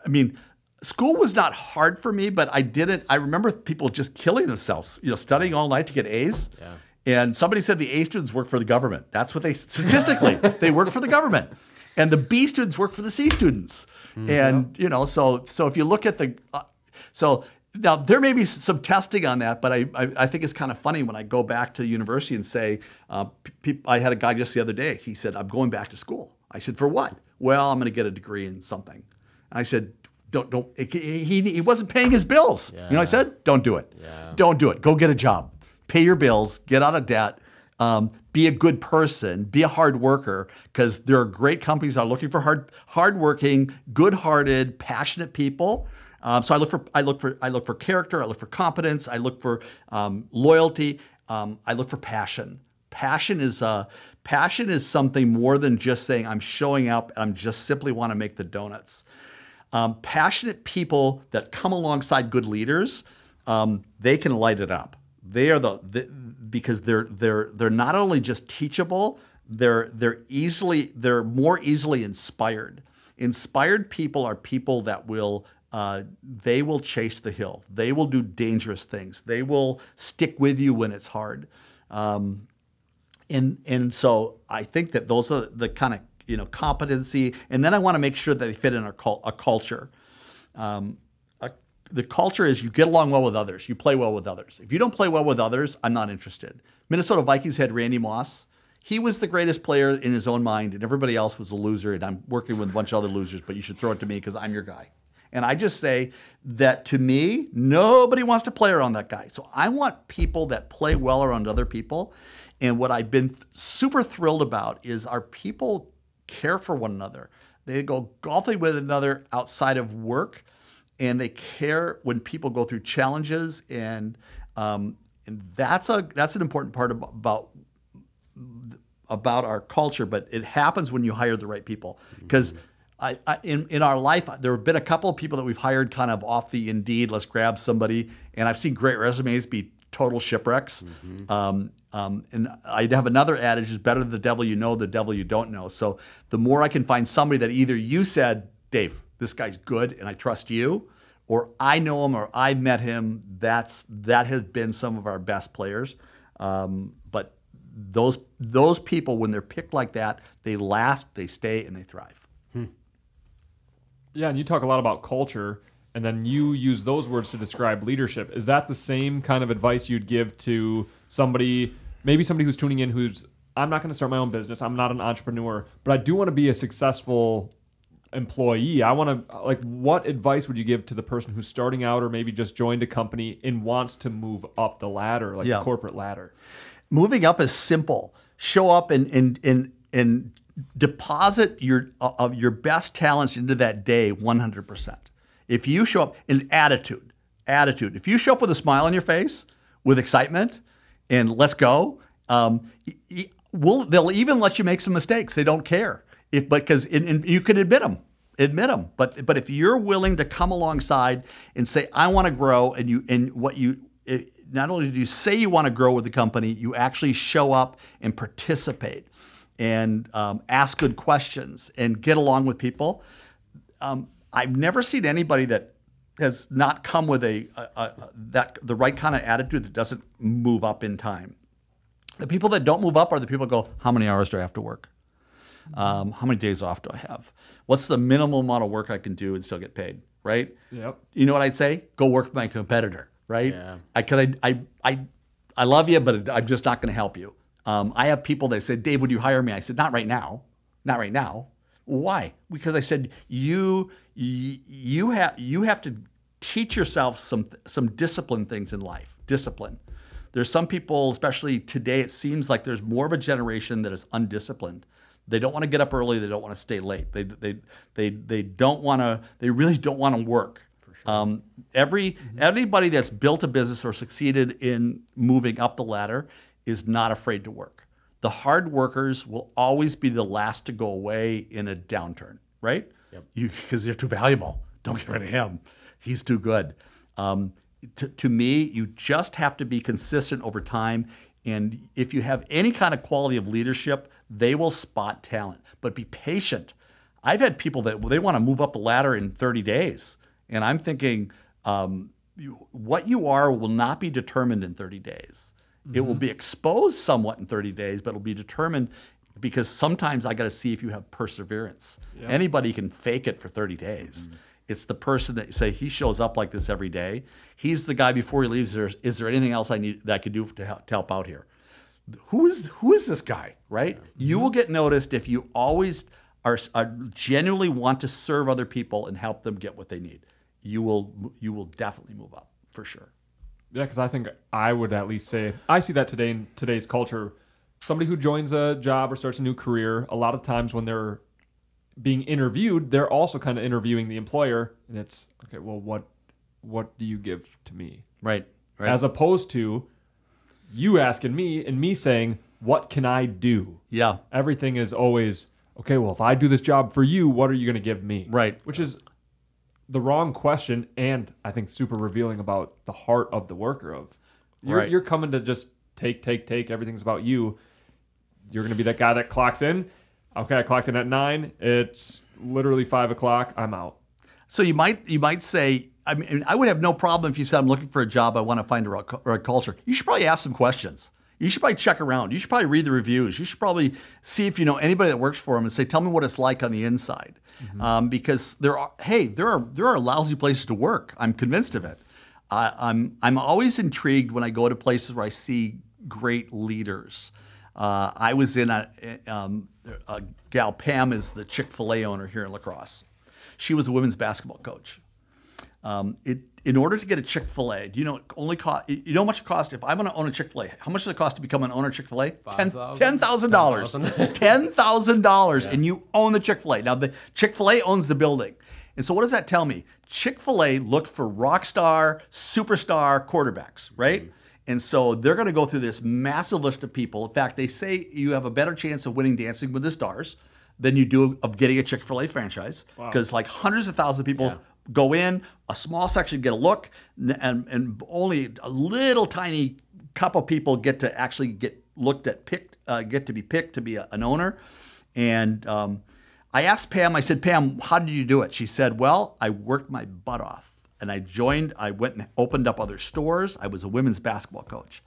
I mean, school was not hard for me, but I remember people just killing themselves, studying all night to get A's.
Yeah.
And somebody said the A students work for the government. That's what statistically, they work for the government. And the B students work for the C students. And, so if you look at now, there may be some testing on that, but I think it's kind of funny when I go back to the university and say, I had a guy just the other day, he said, I'm going back to school. I said, for what? Well, I'm going to get a degree in something. And I said, he wasn't paying his bills.
Yeah.
You know what I said? Don't do it.
Yeah.
Don't do it. Go get a job. Pay your bills. Get out of debt. Be a good person. Be a hard worker, because there are great companies that are looking for hardworking, good-hearted, passionate people. So I look for character. I look for competence. I look for loyalty. I look for passion. Passion is something more than just saying I'm showing up and I'm just simply want to make the donuts. Passionate people that come alongside good leaders, they can light it up. They are because they're not only just teachable, they're more easily inspired. Inspired people are people that they will chase the hill. They will do dangerous things. They will stick with you when it's hard. And so I think that those are the kind of competency. And then I want to make sure that they fit in a culture. The culture is you get along well with others. You play well with others. If you don't play well with others, I'm not interested. Minnesota Vikings had Randy Moss. He was the greatest player in his own mind, and everybody else was a loser. And I'm working with a bunch of other losers, but you should throw it to me because I'm your guy. And I just say that to me, nobody wants to play around that guy. So I want people that play well around other people. And what I've been super thrilled about is our people care for one another. They go golfing with another outside of work, and they care when people go through challenges. And that's an important part about our culture. But it happens when you hire the right people, because in our life, there have been a couple of people that we've hired kind of off the Indeed, let's grab somebody, and I've seen great resumes be total shipwrecks. And I'd have another adage, is better the devil you know, the devil you don't know. So the more I can find somebody that either you said, Dave, this guy's good and I trust you, or I know him or I met him, that has been some of our best players. But those people, when they're picked like that, they last, they stay, and they thrive.
Yeah, and you talk a lot about culture, and then you use those words to describe leadership. Is that the same kind of advice you'd give to maybe somebody who's tuning in who's, I'm not going to start my own business, I'm not an entrepreneur, but I do want to be a successful employee. What advice would you give to the person who's starting out or maybe just joined a company and wants to move up the ladder, the corporate ladder? Moving up is simple. Show up and deposit your best talents into that day 100%. If you show up in attitude, if you show up with a smile on your face, with excitement, and let's go, they'll even let you make some mistakes. They don't care, because you can admit them. But if you're willing to come alongside and say, I want to grow, not only do you say you want to grow with the company, you actually show up and participate and ask good questions and get along with people. I've never seen anybody that has not come with the right kind of attitude that doesn't move up in time. The people that don't move up are the people that go, how many hours do I have to work? How many days off do I have? What's the minimum amount of work I can do and still get paid, right? Yep. You know what I'd say? Go work with my competitor, right? Yeah. I love you, but I'm just not going to help you. I have people that say, Dave, would you hire me? I said, not right now. Not right now. Why? Because I said you have to teach yourself some discipline things in life. Discipline. There's some people, especially today, it seems like there's more of a generation that is undisciplined. They don't want to get up early. They don't want to stay late. They don't want to. They really don't want to work. Sure. Everybody that's built a business or succeeded in moving up the ladder is not afraid to work. The hard workers will always be the last to go away in a downturn, right? Yep. Because they're too valuable. Don't get rid of him. He's too good. To me, you just have to be consistent over time. And if you have any kind of quality of leadership, they will spot talent. But be patient. I've had people that they want to move up the ladder in 30 days. And I'm thinking, what you are will not be determined in 30 days. It will be exposed somewhat in 30 days, but it'll be determined because sometimes I got to see if you have perseverance. Yep. Anybody can fake it for 30 days. It's the person that say he shows up like this every day. He's the guy before he leaves. Is there anything else I need that I could do to help out here? Who is this guy? Right? Yeah. You will get noticed if you always are genuinely want to serve other people and help them get what they need. You will definitely move up for sure.
Yeah, because I think I would at least say I see that today in today's culture. Somebody who joins a job or starts a new career, a lot of times when they're being interviewed, they're also kind of interviewing the employer, and it's okay. Well, what do you give to me?
Right.
As opposed to you asking me and me saying, "What can I do?"
Yeah.
Everything is always okay. Well, if I do this job for you, what are you going to give me?
Right.
Which is the wrong question, and I think super revealing about the heart of the worker. Of you're coming to just take. Everything's about you. You're going to be that guy that clocks in. Okay, I clocked in at 9. It's literally 5 o'clock. I'm out.
So you might say, I mean, I would have no problem if you said, I'm looking for a job. I want to find a right culture. You should probably ask some questions. You should probably check around. You should probably read the reviews. You should probably see if you know anybody that works for them and say, tell me what it's like on the inside. Because there are lousy places to work. I'm convinced of it. I'm always intrigued when I go to places where I see great leaders. I was in a gal, Pam is the Chick-fil-A owner here in La Crosse. She was a women's basketball coach. In order to get a Chick-fil-A, do you know you know how much it costs? If I want to own a Chick-fil-A, how much does it cost to become an owner of Chick-fil-A? $10,000. $10,000, and you own the Chick-fil-A. Now the Chick-fil-A owns the building, and so what does that tell me? Chick-fil-A looked for rock star, superstar quarterbacks, right? And so they're going to go through this massive list of people. In fact, they say you have a better chance of winning Dancing with the Stars than you do of getting a Chick-fil-A franchise. Because like hundreds of thousands of people go in, a small section get a look, and only a little tiny couple people get to actually get looked at, get to be picked to be an owner. And I asked Pam, I said, Pam, how did you do it? She said, well, I worked my butt off. And I went and opened up other stores. I was a women's basketball coach.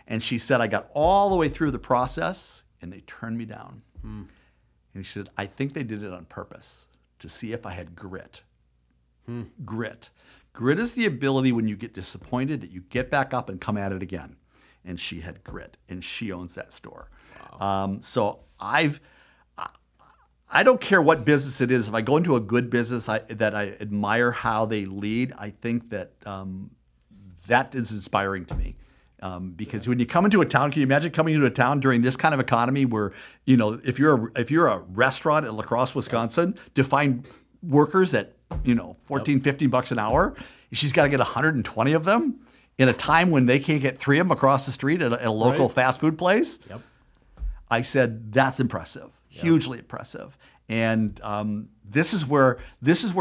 And she said, I got all the way through the process and they turned me down. And she said, I think they did it on purpose to see if I had grit. Grit. Grit is the ability when you get disappointed that you get back up and come at it again. And she had grit, and she owns that store. Wow. So I don't care what business it is. If I go into a good business that I admire how they lead, I think that that is inspiring to me. Because when you come into a town, can you imagine coming into a town during this kind of economy where, you know, if you're a restaurant in La Crosse, Wisconsin, to find workers at, you know, $14, $15 an hour, she's got to get 120 of them in a time when they can't get 3 of them across the street at a local fast food place. Yep. I said, that's impressive. Hugely impressive. And this is where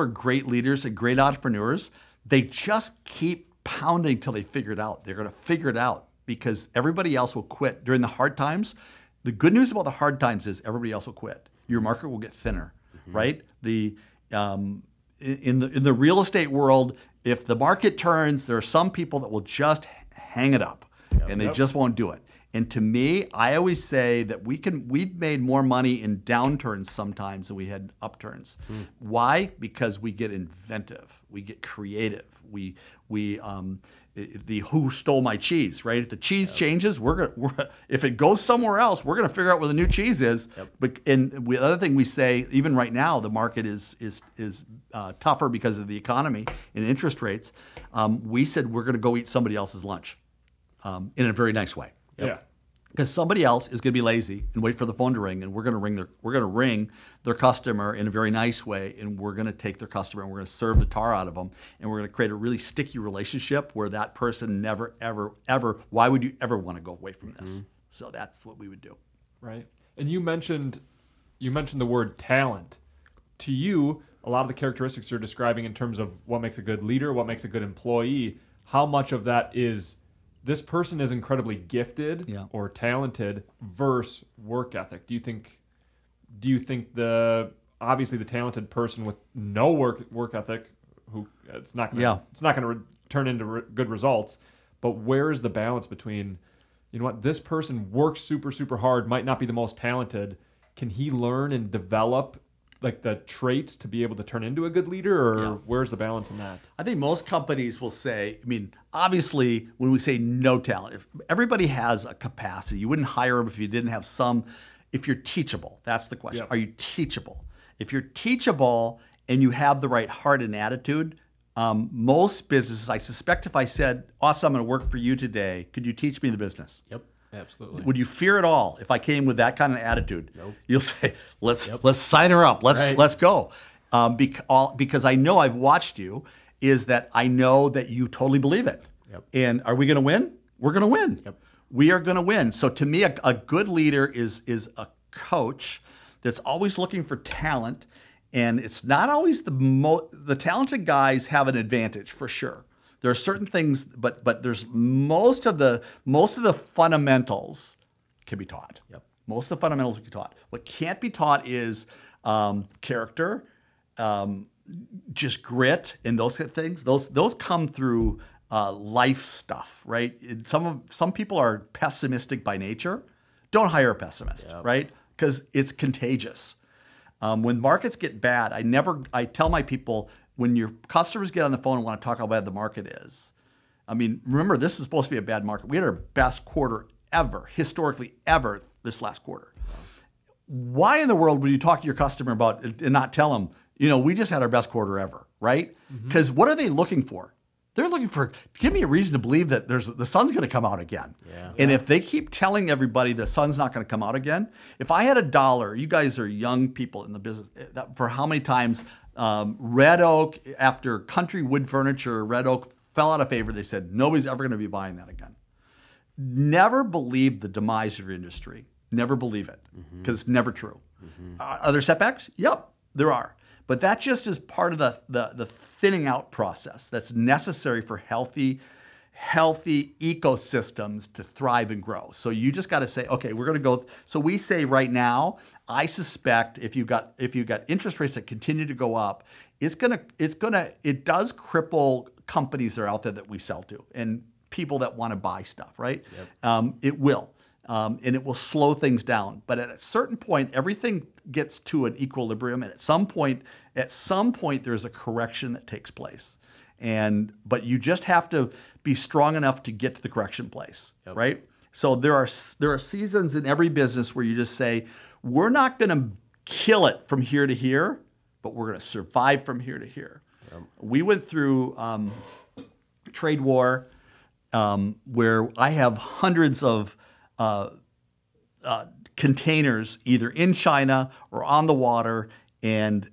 great leaders and great entrepreneurs, they just keep pounding till they figure it out. They're going to figure it out because everybody else will quit during the hard times. The good news about the hard times is everybody else will quit. Your market will get thinner, right? In the real estate world, if the market turns, there are some people that will just hang it up and they just won't do it. And to me, I always say that we've made more money in downturns sometimes than we had upturns. Why? Because we get inventive, we get creative, we the who stole my cheese, right? If the cheese changes, if it goes somewhere else, we're gonna figure out where the new cheese is. But the other thing we say, even right now, the market is tougher because of the economy and interest rates. We said we're gonna go eat somebody else's lunch in a very nice way.
Yeah.
Because somebody else is going to be lazy and wait for the phone to ring, and we're going to ring their customer in a very nice way, and we're going to take their customer and we're going to serve the tar out of them, and we're going to create a really sticky relationship where that person never, ever, ever. Why would you ever want to go away from this? So that's what we would do.
Right. And you mentioned the word talent. To you, a lot of the characteristics you're describing in terms of what makes a good leader, what makes a good employee, how much of that is this person is incredibly gifted or talented versus work ethic? Do you think obviously the talented person with no work ethic, who it's not going to turn into good results, but where is the balance between, this person works super, super hard, might not be the most talented. Can he learn and develop like the traits to be able to turn into a good leader, or where's the balance in that?
I think most companies will say, obviously when we say no talent, if everybody has a capacity, you wouldn't hire them if you didn't have some, if you're teachable, that's the question. Are you teachable? If you're teachable and you have the right heart and attitude, most businesses, I suspect if I said, Austin, I'm going to work for you today, could you teach me the business?
Yep. Absolutely.
Would you fear at all if I came with that kind of attitude?
Nope.
You'll say, let's sign her up. Let's go. Because I know I've watched you, is that I know that you totally believe it.
Yep.
And are we going to win? We're going to win.
Yep.
We are going to win. So to me, a good leader is a coach that's always looking for talent, and it's not always the talented guys have an advantage for sure. There are certain things, but there's most of the fundamentals can be taught.
Yep.
Most of the fundamentals can be taught. What can't be taught is character, just grit, and those kind of things. Those come through life stuff, right? Some people are pessimistic by nature. Don't hire a pessimist, right? Because it's contagious. When markets get bad, I tell my people, when your customers get on the phone and want to talk about how bad the market is, remember, this is supposed to be a bad market. We had our best quarter ever, historically ever, this last quarter. Why in the world would you talk to your customer about and not tell them, we just had our best quarter ever, right? Because what are they looking for? They're looking for, give me a reason to believe that the sun's going to come out again. Yeah. And if they keep telling everybody the sun's not going to come out again, if I had $1, you guys are young people in the business, for how many times Red Oak, after country wood furniture, Red Oak fell out of favor, they said, nobody's ever going to be buying that again. Never believe the demise of your industry. Never believe it, because it's never true. Are there setbacks? Yep, there are. But that just is part of the thinning out process that's necessary for healthy ecosystems to thrive and grow. So you just got to say, okay, we're going to go. So we say right now, I suspect if you got interest rates that continue to go up, it does cripple companies that are out there that we sell to and people that want to buy stuff, right? Yep. It will. And it will slow things down. But at a certain point, everything gets to an equilibrium, and at some point, there's a correction that takes place. But you just have to be strong enough to get to the correction place, right? So there are seasons in every business where you just say, we're not going to kill it from here to here, but we're going to survive from here to here. We went through trade war where I have hundreds of containers either in China or on the water, and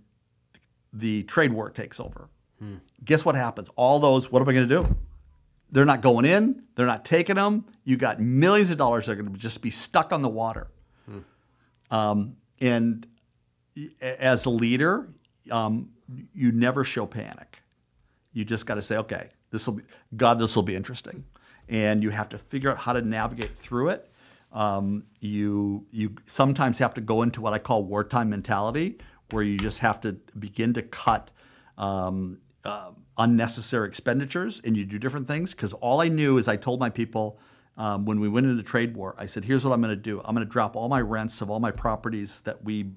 the trade war takes over. Guess what happens? All those, what am I going to do? They're not going in. They're not taking them. You got millions of dollars that are going to just be stuck on the water. And as a leader, you never show panic. You just got to say, okay, this will be interesting. And you have to figure out how to navigate through it. You sometimes have to go into what I call wartime mentality, where you just have to begin to cut unnecessary expenditures, and you do different things. Because all I knew is I told my people, when we went into the trade war, I said, here's what I'm going to do. I'm going to drop all my rents of all my properties that we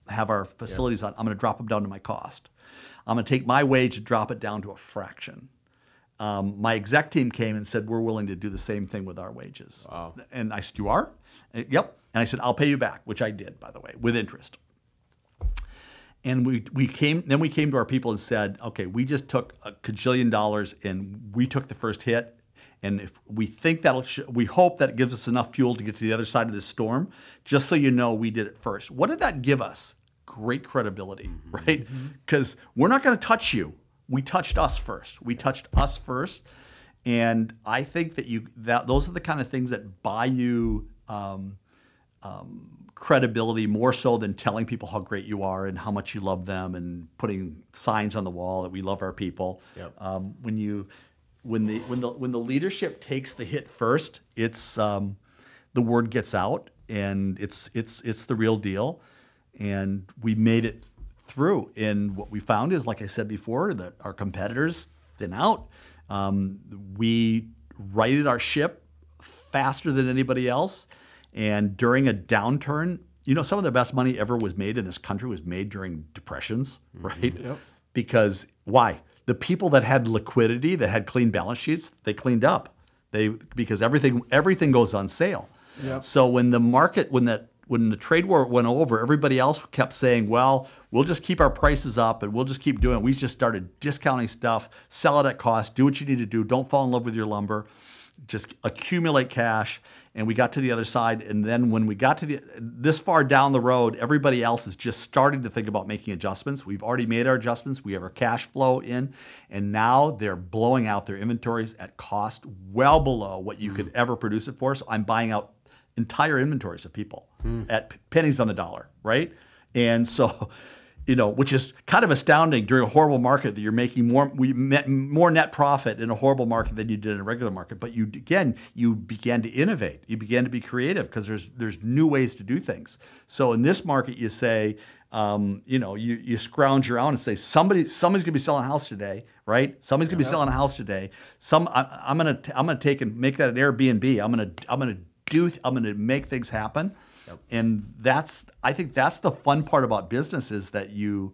have our facilities on. I'm going to drop them down to my cost. I'm going to take my wage and drop it down to a fraction. My exec team came and said, we're willing to do the same thing with our wages.
Wow.
And I said, you are? Yep. And I said, I'll pay you back, which I did, by the way, with interest. And we came to our people and said, okay, we just took $1 kajillion and we took the first hit. And if we think we hope that it gives us enough fuel to get to the other side of this storm. Just so you know, we did it first. What did that give us? Great credibility, right? Because we're not going to touch you. We touched us first. And I think that those are the kind of things that buy you credibility more so than telling people how great you are and how much you love them and putting signs on the wall that we love our people.
Yep.
When the leadership takes the hit first, it's the word gets out and it's the real deal. And we made it through. And what we found is, like I said before, that our competitors thin out. We righted our ship faster than anybody else. And during a downturn, some of the best money ever was made in this country was made during depressions, right? Yep. Because why? The people that had liquidity, that had clean balance sheets, they cleaned up. Because everything goes on sale. Yep. So when the trade war went over, everybody else kept saying, well, we'll just keep our prices up and we'll just keep doing it. We just started discounting stuff, sell it at cost, do what you need to do, don't fall in love with your lumber, just accumulate cash. And we got to the other side. And then when we got to this far down the road, everybody else is just starting to think about making adjustments. We've already made our adjustments. We have our cash flow in. And now they're blowing out their inventories at cost well below what you could ever produce it for. So I'm buying out entire inventories of people at pennies on the dollar, right? And so, which is kind of astounding during a horrible market that you're making more net profit in a horrible market than you did in a regular market. But you began to innovate. You began to be creative because there's new ways to do things. So in this market, you say, you scrounge around and say somebody's going to be selling a house today, right? Somebody's going to be selling a house today. I'm gonna take and make that an Airbnb. I'm gonna make things happen. Yep. And I think that's the fun part about business is that you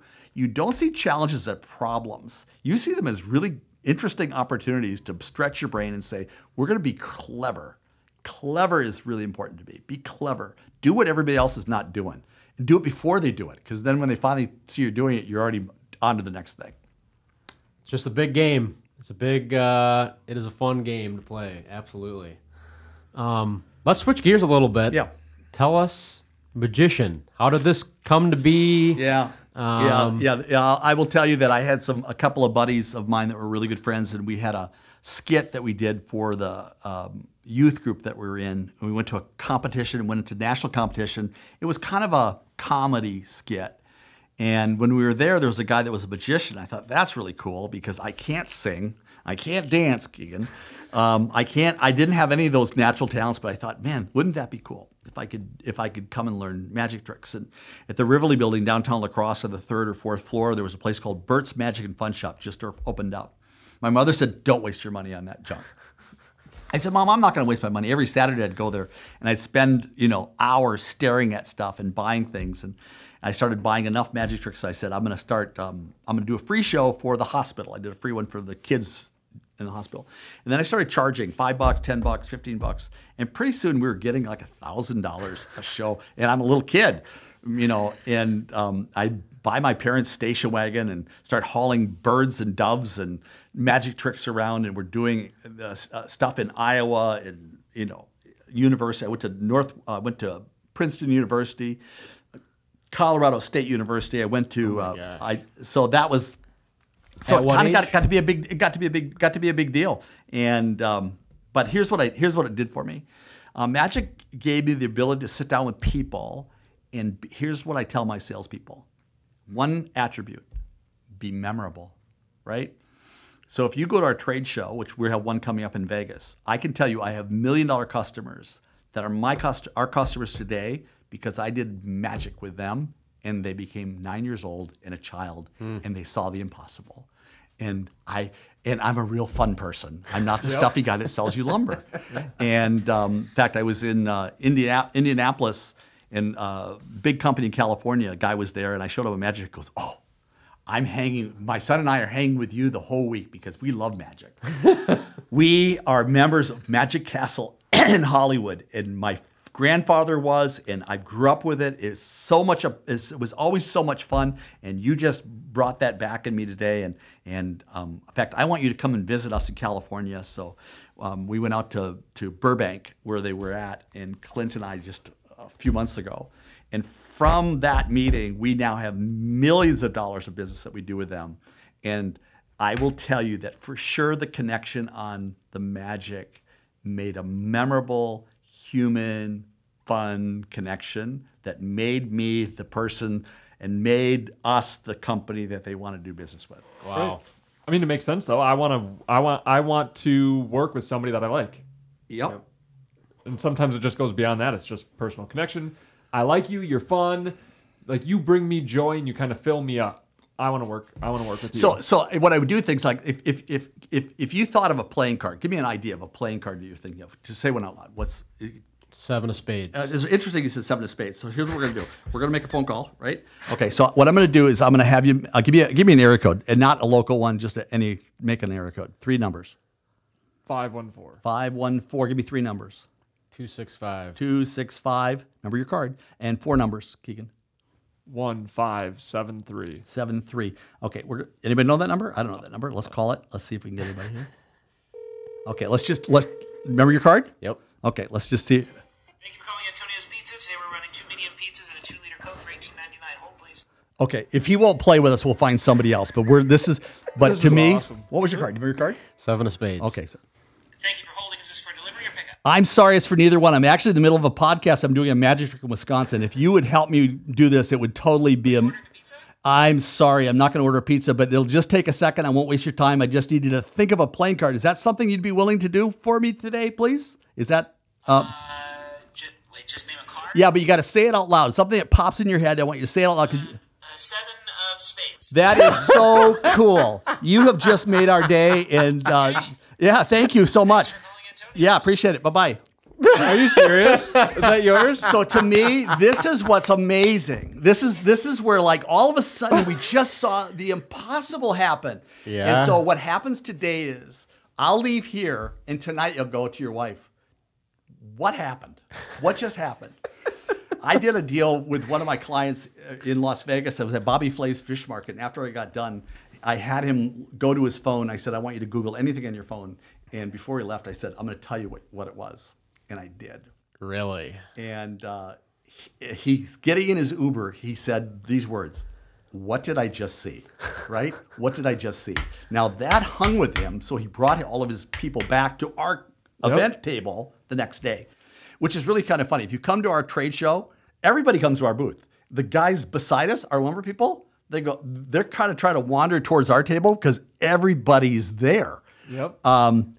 don't see challenges as problems. You see them as really interesting opportunities to stretch your brain and say, we're going to be clever. Clever is really important to me. Be clever. Do what everybody else is not doing. And do it before they do it. Because then when they finally see you doing it, you're already on to the next thing.
It's just a big game. It is a fun game to play. Absolutely. Let's switch gears a little bit.
Yeah.
Tell us, magician, how did this come to be?
Yeah. I will tell you that I had a couple of buddies of mine that were really good friends, and we had a skit that we did for the youth group that we were in. We went to a competition and went into national competition. It was kind of a comedy skit. And when we were there was a guy that was a magician. I thought, that's really cool because I can't sing. I can't dance, Keegan. I didn't have any of those natural talents, but I thought, man, wouldn't that be cool if I could come and learn magic tricks? And at the Rivoli Building downtown La Crosse on the 3rd or 4th floor, there was a place called Bert's Magic and Fun Shop just opened up. My mother said, don't waste your money on that junk. I said, Mom, I'm not going to waste my money. Every Saturday I'd go there and I'd spend, hours staring at stuff and buying things. And I started buying enough magic tricks. I said, I'm going to do a free show for the hospital. I did a free one for the kids in the hospital. And then I started charging $5, $10, $15. And pretty soon we were getting like $1,000 a show. And I'm a little kid, and I buy my parents' station wagon and start hauling birds and doves and magic tricks around. And we're doing stuff in Iowa and, university. I went to Princeton University, Colorado State University. I went to, so that was, so it kind of got to be a big deal. And but here's what it did for me. Magic gave me the ability to sit down with people, and here's what I tell my salespeople: one attribute, be memorable, right? So if you go to our trade show, which we have one coming up in Vegas, I can tell you I have $1 million customers that are our customers today because I did magic with them. And they became 9 years old and a child, and they saw the impossible. And
And I'm a real fun person. I'm not the stuffy guy that sells you lumber. And in fact, I was in Indianapolis, in a big company in California. A guy was there, and I showed him a magic. He goes, "Oh, my son and I are hanging with you the whole week because we love magic. We are members of Magic Castle in Hollywood, and my grandfather was, and I grew up with it. It was always so much fun, and you just brought that back in me today. And in fact, I want you to come and visit us in California." So we went out to Burbank, where they were at, and Clint and I just a few months ago. And from that meeting, we now have millions of dollars of business that we do with them. And I will tell you that for sure the connection on the magic made a memorable, human, fun connection that made me the person and made us the company that they want to do business with.
Wow. Right. I mean, it makes sense though. I want to work with somebody that I like.
Yep.
And sometimes it just goes beyond that. It's just personal connection. I like you. You're fun. Like, you bring me joy and you kind of fill me up. I want to work with you.
So what I would do, things like if you thought of a playing card, give me an idea of a playing card that you're thinking of. Just say one out loud. What's
7 of spades.
It's interesting you said 7 of spades. So here's what we're gonna do. We're gonna make a phone call, right? Okay. So what I'm gonna do is I'm gonna have you give me an area code, and not a local one, just make an area code. 3 numbers.
514.
514. Give me 3 numbers.
265.
265. Number your card, and 4 numbers, Keegan.
1573.
73. Okay. Anybody know that number? I don't know that number. Let's call it. Let's see if we can get anybody here. Okay. Let's remember your card.
Yep.
Okay. Let's just see.
Thank you for calling Antonio's Pizza. Today we're running 2 medium pizzas and a 2-liter Coke for $18.99. Hold, please.
Okay. If he won't play with us, we'll find somebody else. But
This is awesome.
What was your card? Do you remember your card?
7 of spades.
Okay. So.
Thank you for holding. Is this for delivery or pickup?
I'm sorry, it's for neither one. I'm actually in the middle of a podcast. I'm doing a magic trick in Wisconsin. If you would help me do this, it would totally be a. I'm sorry, I'm not going to order pizza, but it'll just take a second. I won't waste your time. I just need you to think of a playing card. Is that something you'd be willing to do for me today, please? Is that?
Just name a card?
Yeah, but you got to say it out loud. Something that pops in your head. I want you to say it out loud.
7 of spades.
That is so cool. You have just made our day, and yeah, thank you so much. Yeah, appreciate it. Bye-bye.
Are you serious? Is that yours?
So to me, this is what's amazing. This is where, like, all of a sudden we just saw the impossible happen.
Yeah.
And so what happens today is I'll leave here, and tonight you'll go to your wife. What happened? What just happened? I did a deal with one of my clients in Las Vegas. I was at Bobby Flay's Fish Market, and after I got done, I had him go to his phone. I said, I want you to Google anything on your phone. And before he left, I said, I'm going to tell you what it was. And I did.
Really?
And he's getting in his Uber. He said these words, "What did I just see?" Right? What did I just see? Now that hung with him. So he brought all of his people back to our event table the next day, which is really kind of funny. If you come to our trade show, everybody comes to our booth. The guys beside us, our lumber people, they're kind of trying to wander towards our table because everybody's there.
Yep.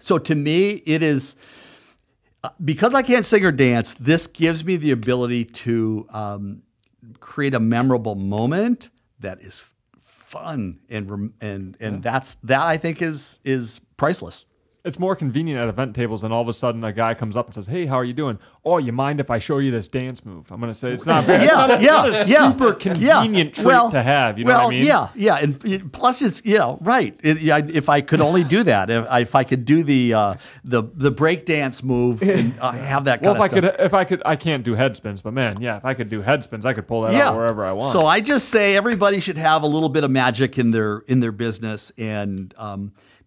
So to me, it is, because I can't sing or dance, this gives me the ability to create a memorable moment that is fun, and that I think is priceless.
It's more convenient at event tables than all of a sudden a guy comes up and says, "Hey, how are you doing? Oh, you mind if I show you this dance move?" I'm going to say it's not bad. It's not a super convenient treat to have. You know what I mean?
Yeah. And plus, it's right. If I could only do that, if I could do the break dance move and have that kind of stuff.
If I could, I can't do head spins, but man, yeah, if I could do head spins, I could pull that out wherever I want.
So I just say everybody should have a little bit of magic in their business, and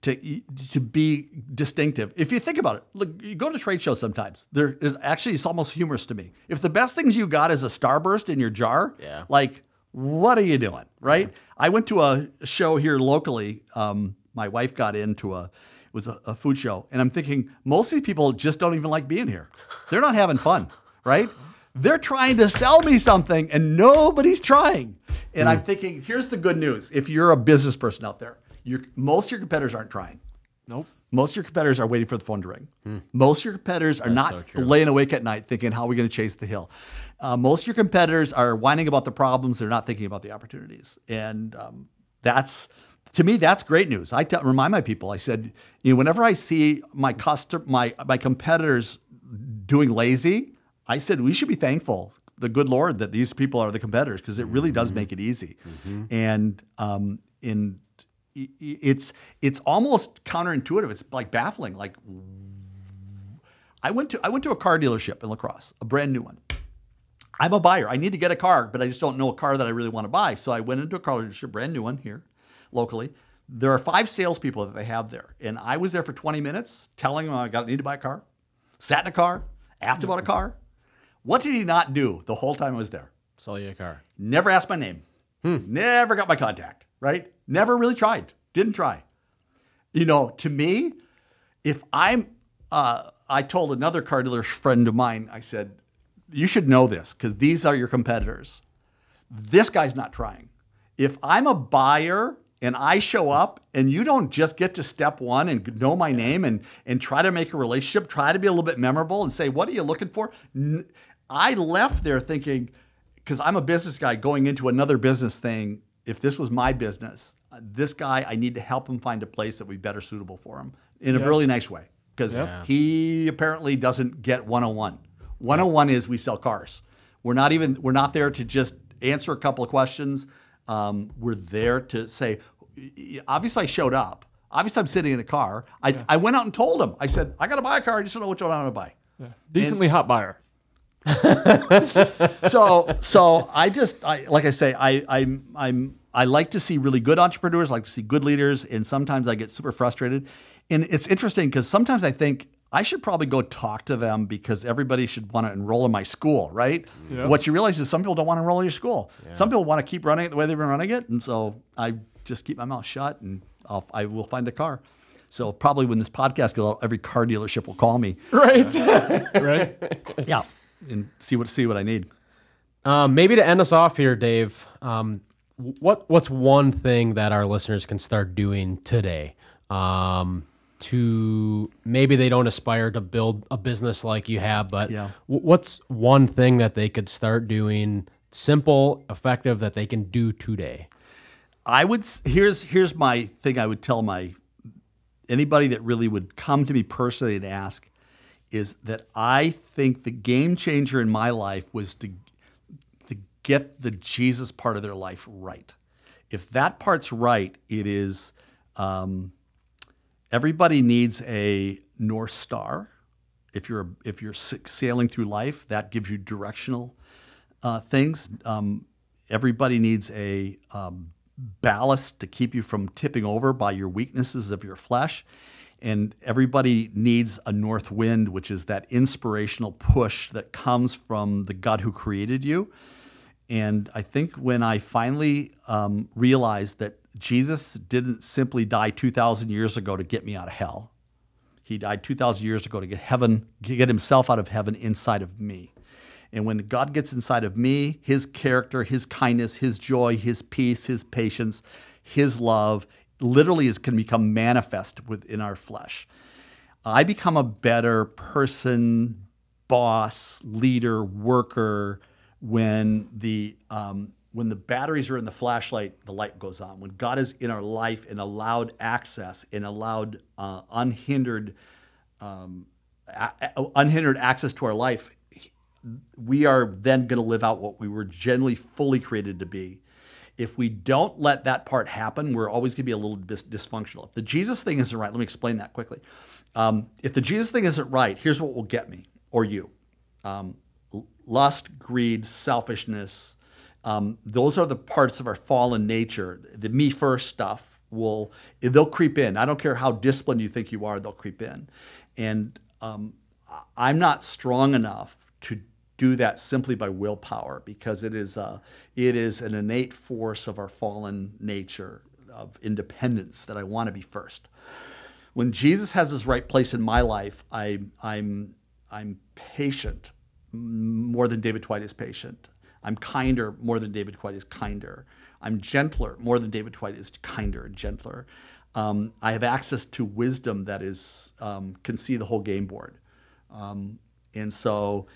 to be distinctive. If you think about it, look, you go to trade shows sometimes. It's almost humorous to me. If the best things you got is a Starburst in your jar, like, what are you doing, right? Yeah. I went to a show here locally. My wife got into it was a food show, and I'm thinking most of these people just don't even like being here. They're not having fun, right? They're trying to sell me something, and nobody's trying. And I'm thinking, here's the good news. If you're a business person out there, most of your competitors aren't trying.
Nope.
Most of your competitors are waiting for the phone to ring. Most of your competitors are not laying awake at night thinking, how are we going to chase the hill? Most of your competitors are whining about the problems. They're not thinking about the opportunities. And that's
to me, that's great news. I remind my people, I said, whenever I see my competitors doing lazy, I said, we should be thankful, the good Lord, that these people are the competitors, because it really does make it easy. And it's almost counterintuitive. It's like baffling. Like I went to a car dealership in La Crosse, a brand new one. I'm a buyer. I need to get a car, but I just don't know a car that I really want to buy. So I went into a car dealership, brand new one here locally. There are 5 salespeople that they have there. And I was there for 20 minutes telling them I need to buy a car, sat in a car, asked about a car. What did he not do the whole time I was there?
Sell you a car.
Never asked my name. Never got my contact, right? Never really tried. Didn't try. To me, if I told another car dealer friend of mine, I said, you should know this because these are your competitors. This guy's not trying. If I'm a buyer and I show up and you don't just get to step one and know my name and try to make a relationship, try to be a little bit memorable and say, what are you looking for? I left there thinking, because I'm a business guy going into another business thing, if this was my business, this guy, I need to help him find a place that would be better suitable for him in a really nice way. Because he apparently doesn't get 101. 101 is we sell cars. We're not there to just answer a couple of questions. We're there to say, obviously I showed up. Obviously I'm sitting in a car. I went out and told him. I said, I got to buy a car. I just don't know which one I want to buy.
Yeah. Decently hot buyer.
So like I say, I like to see really good entrepreneurs, I like to see good leaders, and sometimes I get super frustrated. And it's interesting because sometimes I think I should probably go talk to them because everybody should want to enroll in my school, right? Yeah. What you realize is some people don't want to enroll in your school. Yeah. Some people want to keep running it the way they've been running it. And so I just keep my mouth shut and I will find a car. So probably when this podcast goes out, every car dealership will call me.
Right. Right.
Yeah. And see what I need.
Maybe to end us off here, Dave, what's one thing that our listeners can start doing today? To maybe they don't aspire to build a business like you have, but what's one thing that they could start doing, simple, effective, that they can do today? Here's my thing I would tell anybody that really would come to me personally and ask is that I think the game changer in my life was to get the Jesus part of their life right. If that part's right, it is everybody needs a North Star. If you're sailing through life, that gives you directional things. Everybody needs a ballast to keep you from tipping over by your weaknesses of your flesh. And everybody needs a north wind, which is that inspirational push that comes from the God who created you. And I think when I finally realized that Jesus didn't simply die 2,000 years ago to get me out of hell. He died 2,000 years ago to get himself out of heaven inside of me. And when God gets inside of me, his character, his kindness, his joy, his peace, his patience, his love, literally can become manifest within our flesh. I become a better person, boss, leader, worker when the batteries are in the flashlight, the light goes on. When God is in our life and allowed access and allowed unhindered access to our life, we are then going to live out what we were generally fully created to be. If we don't let that part happen, we're always going to be a little dysfunctional. If the Jesus thing isn't right, let me explain that quickly. If the Jesus thing isn't right, here's what will get me or you. Lust, greed, selfishness, those are the parts of our fallen nature. The me first stuff they'll creep in. I don't care how disciplined you think you are, they'll creep in. And I'm not strong enough to do that simply by willpower because it is an innate force of our fallen nature of independence that I want to be first. When Jesus has his right place in my life, I'm patient more than David Twite is patient. I'm kinder more than David Twite is kinder. I'm gentler more than David Twite is kinder and gentler. I have access to wisdom that can see the whole game board. And so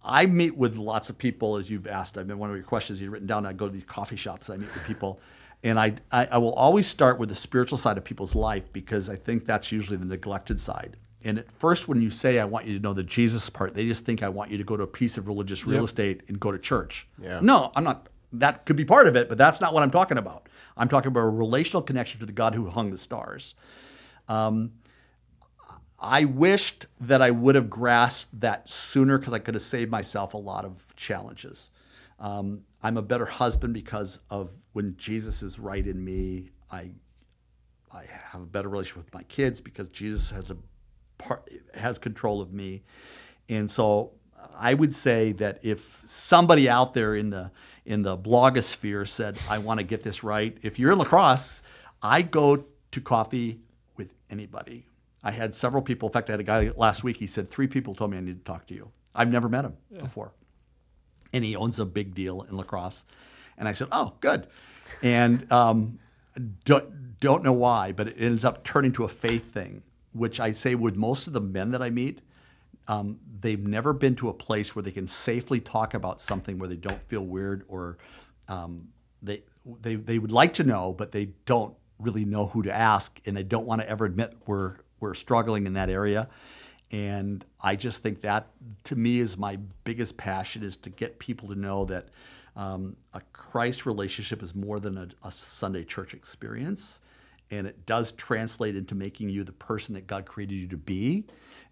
I meet with lots of people, as you've asked. One of your questions you've written down. I go to these coffee shops. I meet with people.
And I will always start with the spiritual side of people's life because I think that's usually the neglected side. And at first, when you say, I want you to know the Jesus part, they just think I want you to go to a piece of religious real estate and go to church. Yeah. No, I'm not. That could be part of it, but that's not what I'm talking about. I'm talking about a relational connection to the God who hung the stars. I wished that I would have grasped that sooner because I could have saved myself a lot of challenges. I'm a better husband because of when Jesus is right in me. I have a better relationship with my kids because Jesus has control of me. And so I would say that if somebody out there in the blogosphere said, I want to get this right, if you're in La Crosse, I go to coffee with anybody. I had several people. In fact, I had a guy last week. He said 3 people told me I need to talk to you. I've never met him before. And he owns a big deal in La Crosse. And I said, oh, good. And don't know why, but it ends up turning to a faith thing, which I say with most of the men that I meet, they've never been to a place where they can safely talk about something where they don't feel weird or they would like to know, but they don't really know who to ask, and they don't want to ever admit we're struggling in that area. And I just think that, to me, is my biggest passion, is to get people to know that a Christ relationship is more than a Sunday church experience. And it does translate into making you the person that God created you to be.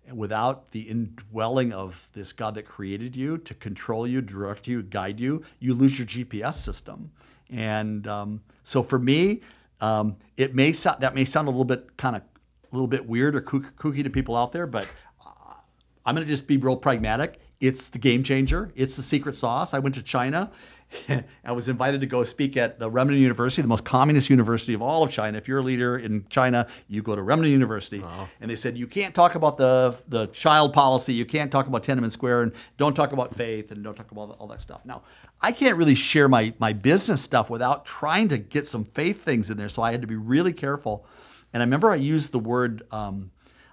And without the indwelling of this God that created you to control you, direct you, guide you, you lose your GPS system. And so for me, that may sound a little bit weird or kooky to people out there, but I'm going to just be real pragmatic. It's the game changer. It's the secret sauce. I went to China. I was invited to go speak at the Remnant University, the most communist university of all of China. If you're a leader in China, you go to Remnant University. Wow. And they said, you can't talk about the child policy. You can't talk about Tiananmen Square, and don't talk about faith, and don't talk about all that stuff. Now, I can't really share my business stuff without trying to get some faith things in there, so I had to be really careful. And I remember I used the word,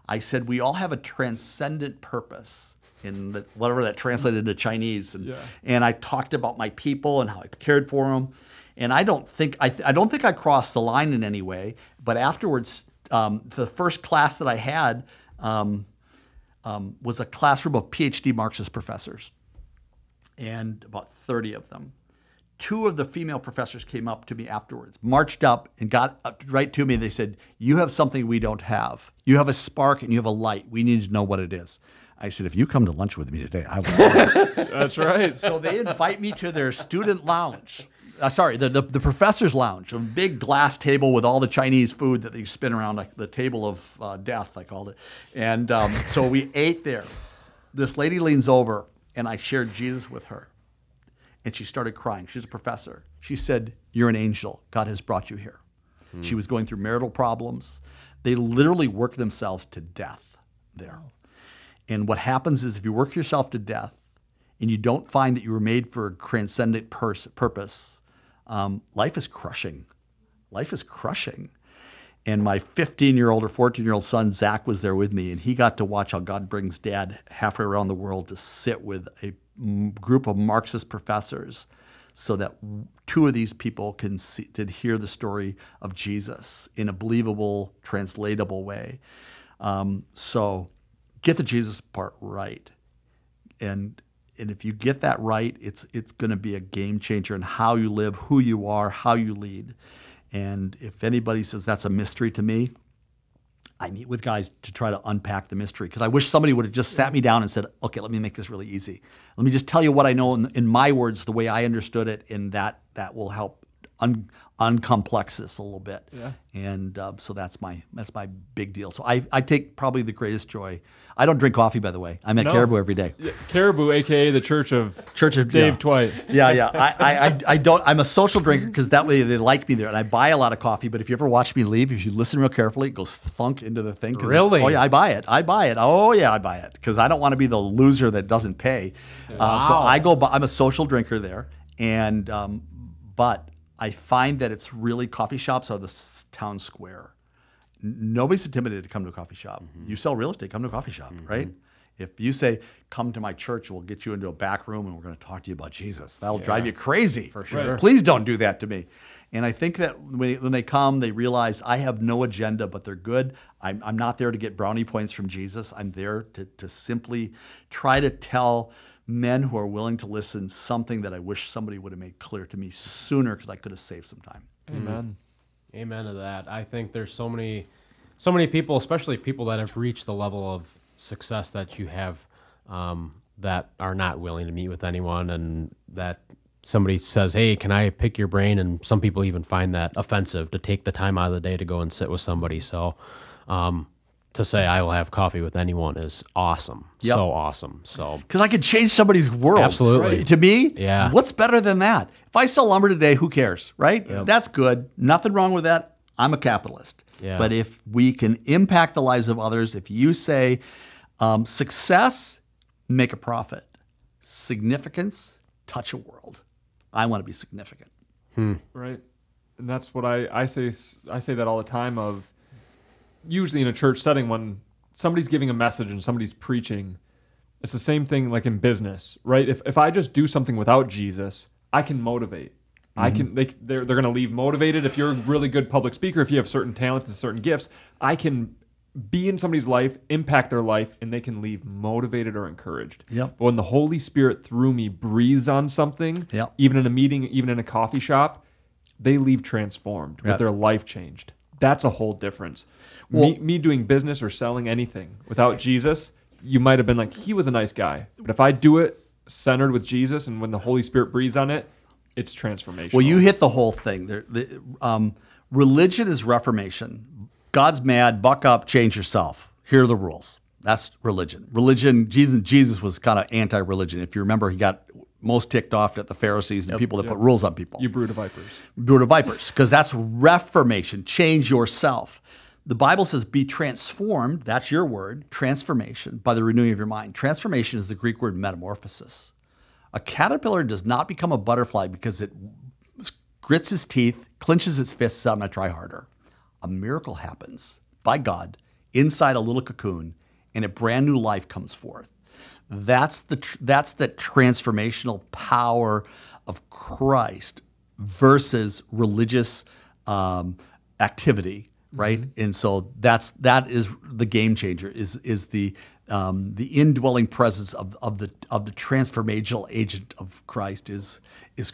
I said, we all have a transcendent purpose, in whatever that translated into Chinese. And I talked about my people and how I cared for them. And I don't think I crossed the line in any way. But afterwards, the first class that I had was a classroom of PhD Marxist professors, and about 30 of them. 2 of the female professors came up to me afterwards, marched up and got up right to me. And they said, you have something we don't have. You have a spark and you have a light. We need to know what it is. I said, if you come to lunch with me today, I will.
That's right.
So they invite me to their student lounge. The professor's lounge, a big glass table with all the Chinese food that they spin around, like the table of death, I called it. And so we ate there. This lady leans over, and I shared Jesus with her. And she started crying. She's a professor. She said, you're an angel. God has brought you here. She was going through marital problems. They literally work themselves to death there. And what happens is, if you work yourself to death and you don't find that you were made for a transcendent purpose, life is crushing. Life is crushing. And my 15-year-old or 14-year-old son, Zach, was there with me, and he got to watch how God brings Dad halfway around the world to sit with a group of Marxist professors so that 2 of these people can hear the story of Jesus in a believable, translatable way. So get the Jesus part right. And if you get that right, it's going to be a game changer in how you live, who you are, how you lead. And if anybody says that's a mystery to me, I meet with guys to try to unpack the mystery, because I wish somebody would have just sat me down and said, okay, let me make this really easy. Let me just tell you what I know in my words, the way I understood it, and that will help uncomplex this a little bit. Yeah. And so that's my big deal. So I take probably the greatest joy. I don't drink coffee, by the way. I'm at Caribou every day.
Caribou, a.k.a. the Church of Dave Twite.
Yeah. I don't. I'm a social drinker because that way they like me there, and I buy a lot of coffee. But if you ever watch me leave, if you listen real carefully, it goes thunk into the thing.
Really?
Oh yeah, I buy it. Oh yeah, I buy it because I don't want to be the loser that doesn't pay.
Wow.
So I go. I'm a social drinker there, and but I find that it's really, coffee shops are the town square. Nobody's intimidated to come to a coffee shop. Mm-hmm. You sell real estate, come to a coffee shop, right? If you say, come to my church, we'll get you into a back room and we're going to talk to you about Jesus, that'll drive you crazy.
For sure.
Please don't do that to me. And I think that when they come, they realize I have no agenda, but they're good. I'm not there to get brownie points from Jesus. I'm there to simply try to tell men who are willing to listen something that I wish somebody would have made clear to me sooner, because I could have saved some time.
Amen.
Amen to that. I think there's so many people, especially people that have reached the level of success that you have, that are not willing to meet with anyone, and that somebody says, hey, can I pick your brain? And some people even find that offensive to take the time out of the day to go and sit with somebody. So to say I will have coffee with anyone is awesome.
Yep.
So awesome. So
because I could change somebody's world.
Absolutely.
Right? To me,
Yeah.
what's better than that? If I sell lumber today, who cares, right?
Yep.
That's good. Nothing wrong with that. I'm a capitalist.
Yeah.
But if we can impact the lives of others, if you say success, make a profit. Significance, touch a world. I want to be significant.
Right. And that's what I say. I say that all the time, of usually in a church setting when somebody's giving a message and somebody's preaching, it's the same thing like in business, right? If I just do something without Jesus, I can motivate. They're going to leave motivated. If you're a really good public speaker, if you have certain talents and certain gifts, I can be in somebody's life, impact their life, and they can leave motivated or encouraged.
Yep.
But when the Holy Spirit through me breathes on something,
Yep.
even in a meeting, even in a coffee shop, they leave transformed, with
Yep.
their life changed. That's a whole difference. Me doing business or selling anything without Jesus, you might have been like, he was a nice guy. But if I do it centered with Jesus, and when the Holy Spirit breathes on it, it's transformational.
Well, you hit the whole thing. Religion is reformation. God's mad, buck up, change yourself. Here are the rules. That's religion. Jesus was kind of anti-religion. If you remember, he got most ticked off at the Pharisees and people that put rules on people.
You brood of vipers.
Brood of vipers, because that's reformation. Change yourself. The Bible says be transformed, that's your word, transformation, by the renewing of your mind. Transformation is the Greek word metamorphosis. A caterpillar does not become a butterfly because it grits its teeth, clenches its fists, says, I'm going to try harder. A miracle happens by God inside a little cocoon, and a brand new life comes forth. That's the transformational power of Christ versus religious activity, right? Mm-hmm. And so that is the game changer. Is the indwelling presence of the transformational agent of Christ is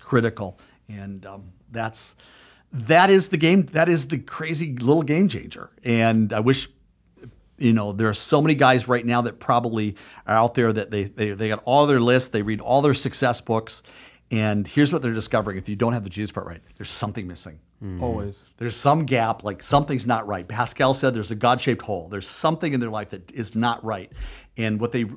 critical, and that is the game. That is the crazy little game changer. And I wish, there are so many guys right now that probably are out there that they got all their lists, they read all their success books, and here's what they're discovering: if you don't have the Jesus part right, there's something missing.
Mm-hmm. Always.
There's some gap, like something's not right. Pascal said there's a God-shaped hole. There's something in their life that is not right, and they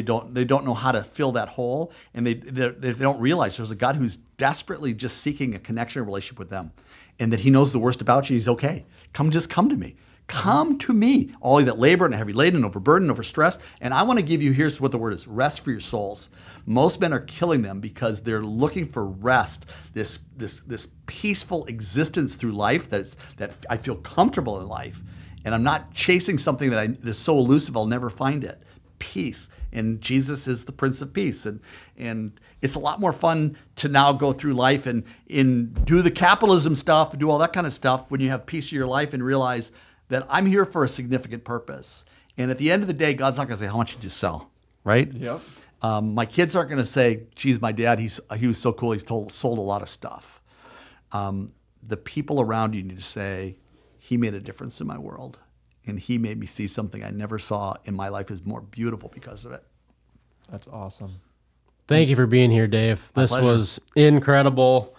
don't know how to fill that hole, and they don't realize there's a God who's desperately just seeking a connection, a relationship with them, and that He knows the worst about you. He's okay. Come to me. Come to me, all you that labor and are heavy laden, overburdened, overstressed, and I want to give you, here's what the word is: rest for your souls. Most men are killing them because they're looking for rest, this peaceful existence through life that I feel comfortable in life, and I'm not chasing something that is so elusive I'll never find it. Peace, and Jesus is the Prince of Peace, and it's a lot more fun to now go through life and do the capitalism stuff, do all that kind of stuff when you have peace in your life and realize that I'm here for a significant purpose. And at the end of the day, God's not going to say, how much did you sell, right?
Yep.
My kids aren't going to say, geez, my dad, he was so cool, he's sold a lot of stuff. The people around you need to say, he made a difference in my world, and he made me see something I never saw in my life is more beautiful because of it.
That's awesome.
Thank you for being here, Dave.
My
this
pleasure.
was incredible.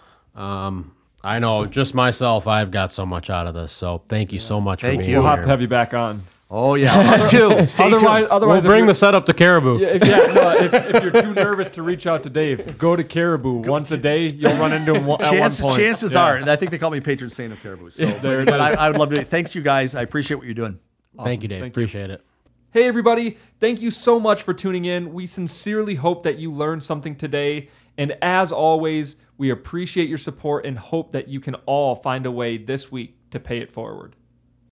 I know just myself, I've got so much out of this. So thank you so much for being
you.
We'll
here.
have to have you back on.
Oh, yeah. Stay tuned.
Otherwise,
We'll bring the setup to Caribou.
if you're too nervous to reach out to Dave, go to Caribou once a day. You'll run into him at one point.
Chances are, and I think they call me patron saint of Caribou. So, but I would love to. Thanks, you guys. I appreciate what you're doing.
Awesome.
Thank you, Dave. Appreciate it.
Hey, everybody. Thank you so much for tuning in. We sincerely hope that you learned something today. And as always, we appreciate your support and hope that you can all find a way this week to pay it forward.